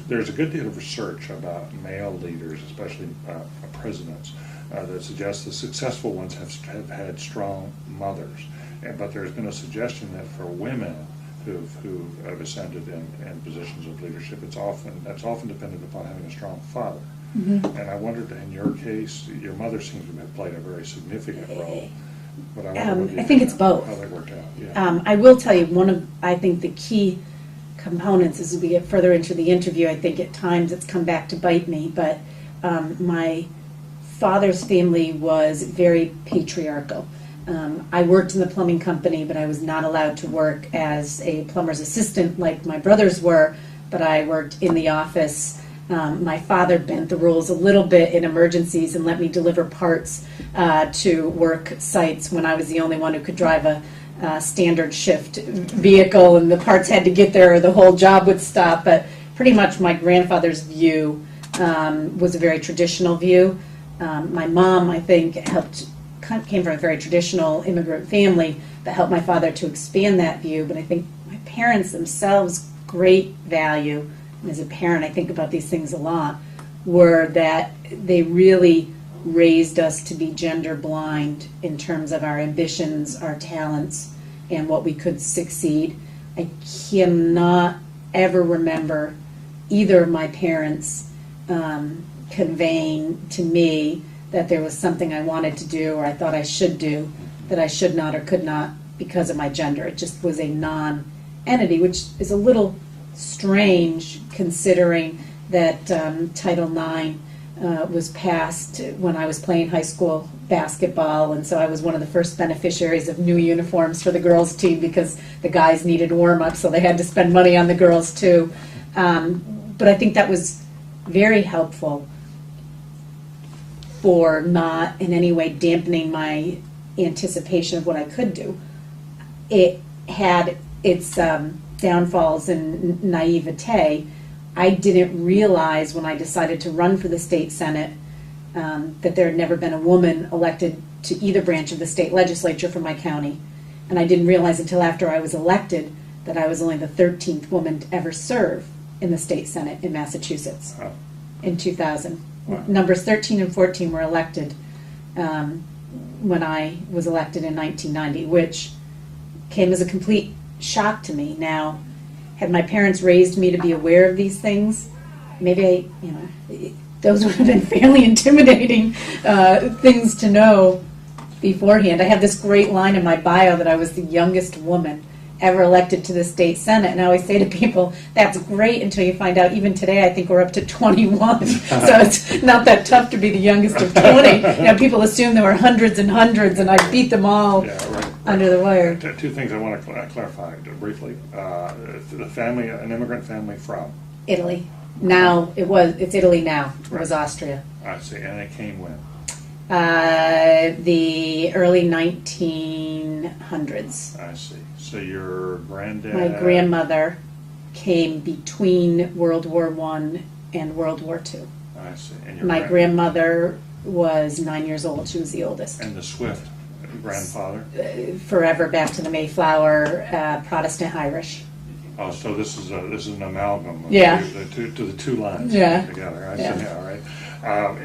there's a good deal of research about male leaders, especially presidents, that suggests the successful ones have had strong mothers. But there's been a suggestion that for women who have ascended in positions of leadership, that's often dependent upon having a strong father. Mm-hmm. And I wondered, in your case, your mother seems to have played a very significant role. But I think it's both. How that worked out. Yeah. I will tell you, I think the key components as we get further into the interview, I think at times it's come back to bite me, but my father's family was very patriarchal. I worked in the plumbing company, but I was not allowed to work as a plumber's assistant like my brothers were, but I worked in the office. My father bent the rules a little bit in emergencies and let me deliver parts to work sites when I was the only one who could drive a standard shift vehicle, and the parts had to get there or the whole job would stop. But pretty much my grandfather's view was a very traditional view. My mom, I think, came from a very traditional immigrant family that helped my father to expand that view. But I think my parents themselves, great value, and as a parent I think about these things a lot, were that they really raised us to be gender blind in terms of our ambitions, our talents, and what we could succeed. I cannot ever remember either of my parents conveying to me that there was something I wanted to do or I thought I should do that I should not or could not because of my gender. It just was a non-entity, which is a little strange considering that Title IX was passed when I was playing high school basketball, and so I was one of the first beneficiaries of new uniforms for the girls' team because the guys needed warm-up, so they had to spend money on the girls too. But I think that was very helpful for not in any way dampening my anticipation of what I could do. It had its downfalls and naivete. I didn't realize when I decided to run for the state senate that there had never been a woman elected to either branch of the state legislature for my county. And I didn't realize until after I was elected that I was only the 13th woman to ever serve in the state senate in Massachusetts in 2000. Wow. Numbers 13 and 14 were elected when I was elected in 1990, which came as a complete shock to me. Now, had my parents raised me to be aware of these things, maybe those would have been fairly intimidating things to know beforehand. I have this great line in my bio that I was the youngest woman ever elected to the state senate, and I always say to people, that's great until you find out even today I think we're up to 21. So it's not that tough to be the youngest of 20. People assume there were hundreds and hundreds, and I beat them all under the wire. Two things I want to clarify briefly. The family, an immigrant family from? Italy. Now, it's Italy now. It was Austria. I see. And it came when? The early 1900s. I see. So your granddad... My grandmother came between World War I and World War II. I see. And my grandmother was 9 years old. She was the oldest. And the Swift grandfather? Forever back to the Mayflower, Protestant Irish. Oh, so this is an amalgam of the two lines together. I see. Yeah, all right.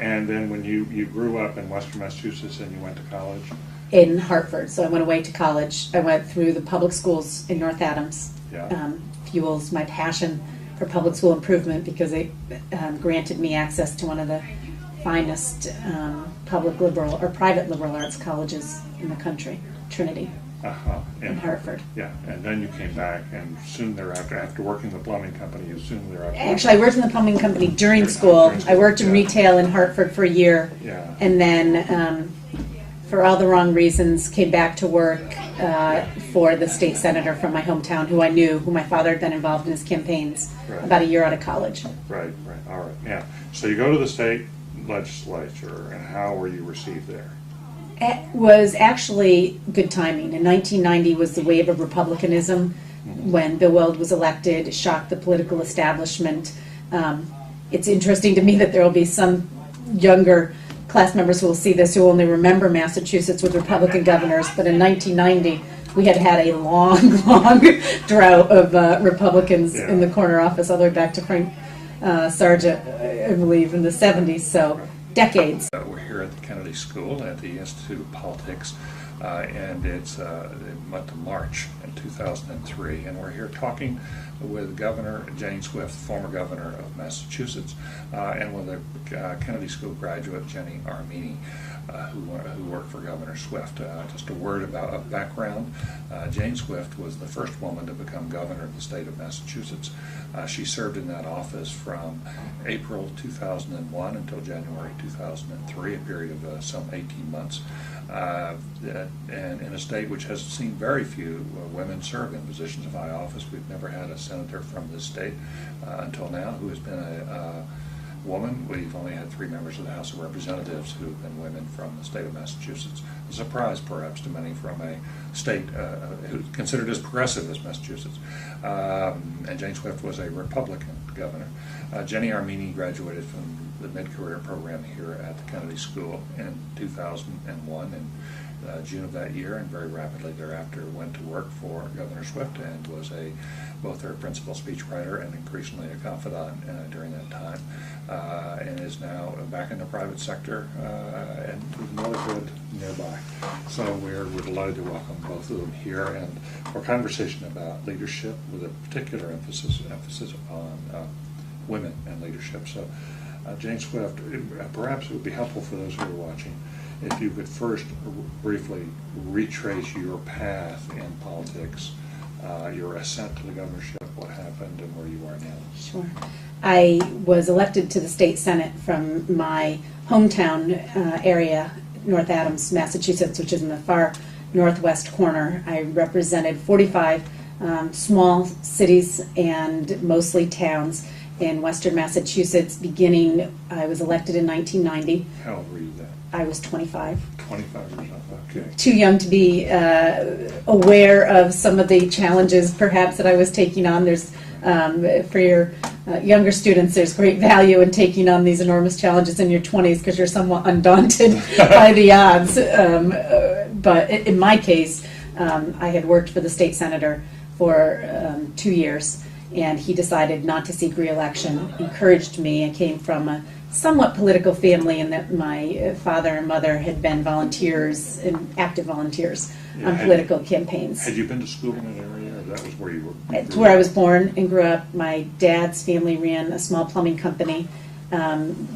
And then when you grew up in Western Massachusetts and you went to college? In Hartford. So I went away to college. I went through the public schools in North Adams. Yeah. Fuels my passion for public school improvement because it granted me access to one of the finest public liberal or private liberal arts colleges in the country, Trinity. In Hartford. Yeah, and then you came back, and soon thereafter, after working in the plumbing company, Actually, I worked in the plumbing company during school. I worked in retail in Hartford for a year, and then for all the wrong reasons, came back to work for the state senator from my hometown, who I knew, who my father had been involved in his campaigns about a year out of college. Right, all right. Yeah. So you go to the state legislature, and how were you received there? It was actually good timing. In 1990 was the wave of republicanism when Bill Weld was elected. It shocked the political establishment. It's interesting to me that there will be some younger class members who will see this who only remember Massachusetts with Republican governors, but in 1990 we had had a long drought of Republicans in the corner office, all the way back to Frank Sargent, I believe, in the 70s, so decades. We're here at the Kennedy School at the Institute of Politics, and it's the month of March in 2003, and we're here talking with Governor Jane Swift, former governor of Massachusetts, and with a Kennedy School graduate, Jenny Armini, who worked for Governor Swift. Just a word about background. Jane Swift was the first woman to become governor of the state of Massachusetts. She served in that office from April 2001 until January 2003, a period of some 18 months. And in a state which has seen very few women serve in positions of high office. We've never had a senator from this state until now who has been a woman. We've only had 3 members of the House of Representatives who have been women from the state of Massachusetts. A surprise, perhaps, to many from a state who's considered as progressive as Massachusetts. And Jane Swift was a Republican governor. Jenny Armini graduated from the mid-career program here at the Kennedy School in 2001 in June of that year, and very rapidly thereafter went to work for Governor Swift and was both her principal speechwriter and increasingly a confidant during that time, and is now back in the private sector and with motherhood nearby. So we're delighted to welcome both of them here and for a conversation about leadership with a particular emphasis on women and leadership. So Jane Swift, perhaps it would be helpful for those who are watching if you could first briefly retrace your path in politics, your ascent to the governorship, what happened, and where you are now. Sure. I was elected to the state senate from my hometown area, North Adams, Massachusetts, which is in the far northwest corner. I represented 45 small cities and mostly towns in western Massachusetts. I was elected in 1990. How old were you then? I was 25. 25 years old, okay. Too young to be aware of some of the challenges perhaps that I was taking on. There's for your younger students, there's great value in taking on these enormous challenges in your 20s because you're somewhat undaunted by the odds. But in my case, I had worked for the state senator for 2 years, and he decided not to seek re-election, encouraged me. I came from a somewhat political family in that my father and mother had been volunteers and active volunteers on political campaigns. Had you been to school in that area, or that was where you were? It's where I was born and grew up. My dad's family ran a small plumbing company,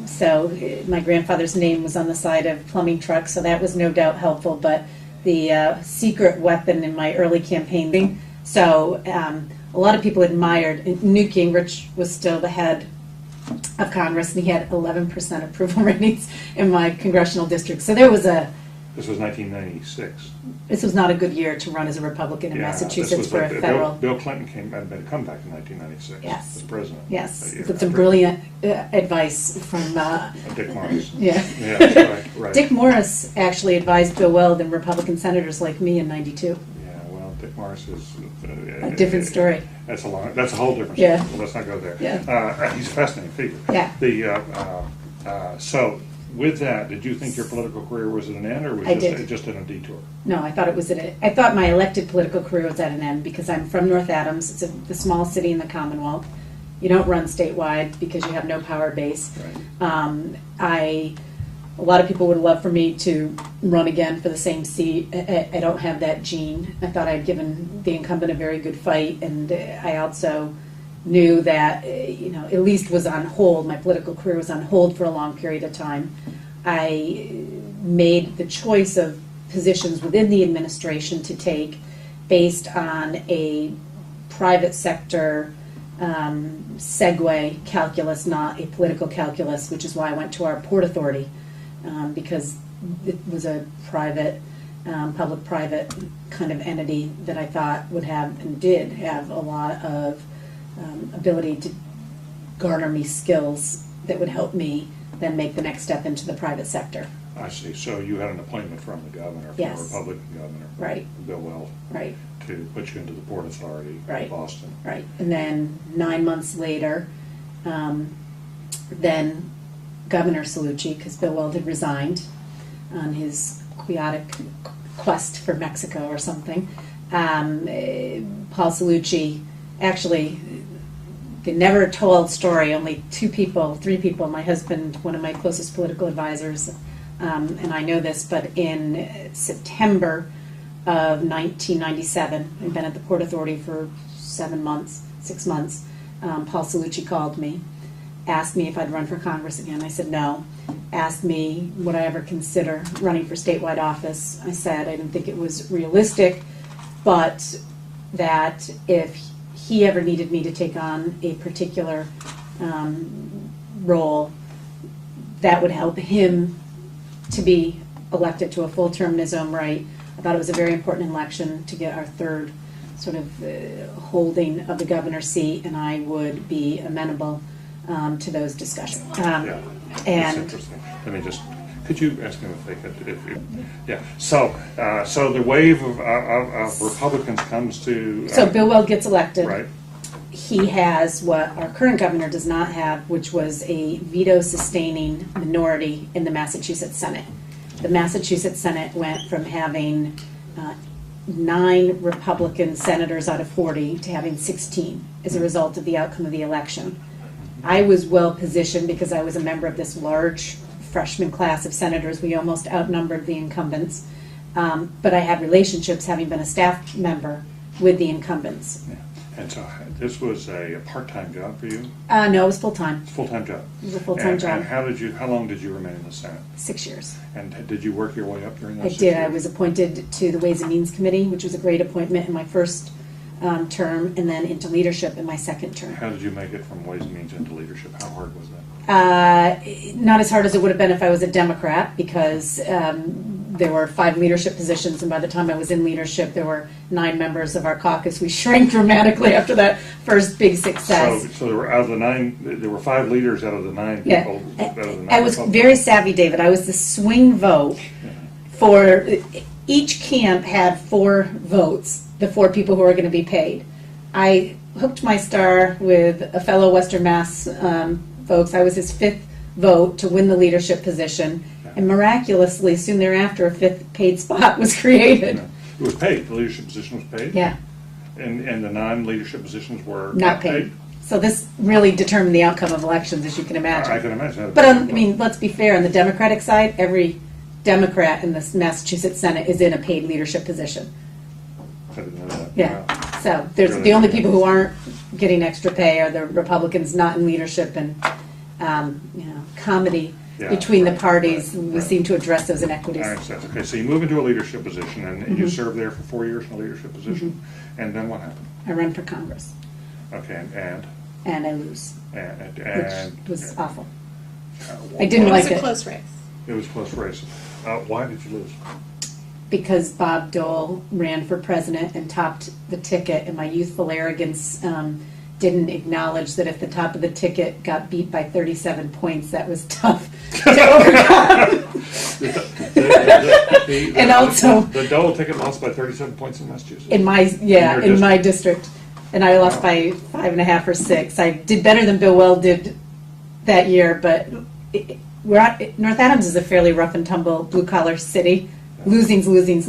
so my grandfather's name was on the side of plumbing trucks, so that was no doubt helpful, but the secret weapon in my early campaigning. So a lot of people admired. Newt Gingrich was still the head of Congress, and he had 11% approval ratings in my congressional district. So there was a... This was 1996. This was not a good year to run as a Republican in Massachusetts for a federal... Bill Clinton had made a comeback in 1996 yes. as president. Yes, with some brilliant advice from... Dick Morris. Yeah. Right. Dick Morris actually advised Bill Weld and Republican senators like me in '92. Dick Morris is a different story. That's a whole different story. Yeah. Well, let's not go there. Yeah. He's a fascinating figure. Yeah. So with that, did you think your political career was at an end, or was it just in a detour? No, I thought it was I thought my elected political career was at an end because I'm from North Adams. It's the small city in the Commonwealth. You don't run statewide because you have no power base. Right. A lot of people would love for me to run again for the same seat. I don't have that gene. I thought I'd given the incumbent a very good fight, and I also knew that, at least was on hold. My political career was on hold for a long period of time. I made the choice of positions within the administration to take based on a private sector segue calculus, not a political calculus, which is why I went to our Port Authority. Because it was a private, public-private kind of entity that I thought would have, and did have, a lot of ability to garner me skills that would help me then make the next step into the private sector. I see. So you had an appointment from the governor, from Yes. the Republican governor, Right. Bill Weld, Right. to put you into the Port Authority Right. of Boston. Right. And then 9 months later, then Governor Cellucci, because Bill Weld had resigned on his quixotic quest for Mexico or something, Paul Cellucci, actually, the never told story, only three people, my husband, one of my closest political advisors, and I know this, but in September of 1997, I'd been at the Port Authority for 6 months, Paul Cellucci called me, asked me if I'd run for Congress again. I said no. Asked me would I ever consider running for statewide office. I said I didn't think it was realistic, but that if he ever needed me to take on a particular role, that would help him to be elected to a full term in his own right. I thought it was a very important election to get our third sort of holding of the governor's seat, and I would be amenable to those discussions. Yeah, that's And interesting. Let me just, could you ask him if they could, yeah. So the wave of Republicans comes to. so Bill Weld gets elected. Right. He has what our current governor does not have, which was a veto-sustaining minority in the Massachusetts Senate. The Massachusetts Senate went from having 9 Republican senators out of 40 to having 16 as a result of the outcome of the election. I was well positioned because I was a member of this large freshman class of senators. We almost outnumbered the incumbents. But I had relationships, having been a staff member with the incumbents. Yeah. And so this was a part-time job for you? No, it was full-time. It's a full-time job. It was a full-time job. And how long did you remain in the Senate? 6 years. And did you work your way up during those I 6 did. years? I was appointed to the Ways and Means Committee, which was a great appointment in my first term, and then into leadership in my second term. How did you make it from Ways and Means into leadership? How hard was that? Not as hard as it would have been if I was a Democrat, because there were 5 leadership positions, and by the time I was in leadership, there were 9 members of our caucus. We shrank dramatically after that first big success. So there were out of the 9, there were 5 leaders out of the 9 Yeah. people. Out of the 9 I was Republicans. very savvy, David. I was the swing vote for each camp had 4 votes, the 4 people who were going to be paid. I hooked my star with a fellow Western Mass folks. I was his 5th vote to win the leadership position, and miraculously, soon thereafter, a 5th paid spot was created. It was paid. The leadership position was paid? Yeah, And the non-leadership positions were not paid. So this really determined the outcome of elections, as you can imagine. I can imagine. But I mean, let's be fair. On the Democratic side, every Democrat in the Massachusetts Senate is in a paid leadership position. I didn't know that. Yeah. Wow. So there's the only people who aren't getting extra pay are the Republicans not in leadership, and comedy between the parties. We seem to address those inequities. I understand. Okay, so you move into a leadership position, and you serve there for 4 years in a leadership position, and then what happened? I run for Congress, Okay, and I lose, which was awful. I didn't It like was a it. close race. It was a close race. Why did you lose? Because Bob Dole ran for president and topped the ticket, and my youthful arrogance didn't acknowledge that if the top of the ticket got beat by 37 points, that was tough to overcome. And also, the Dole ticket lost by 37 points in Massachusetts. in my district, and I lost by 5.5 or 6. I did better than Bill Weld did that year, but North Adams is a fairly rough and tumble blue collar city. Losing's losing.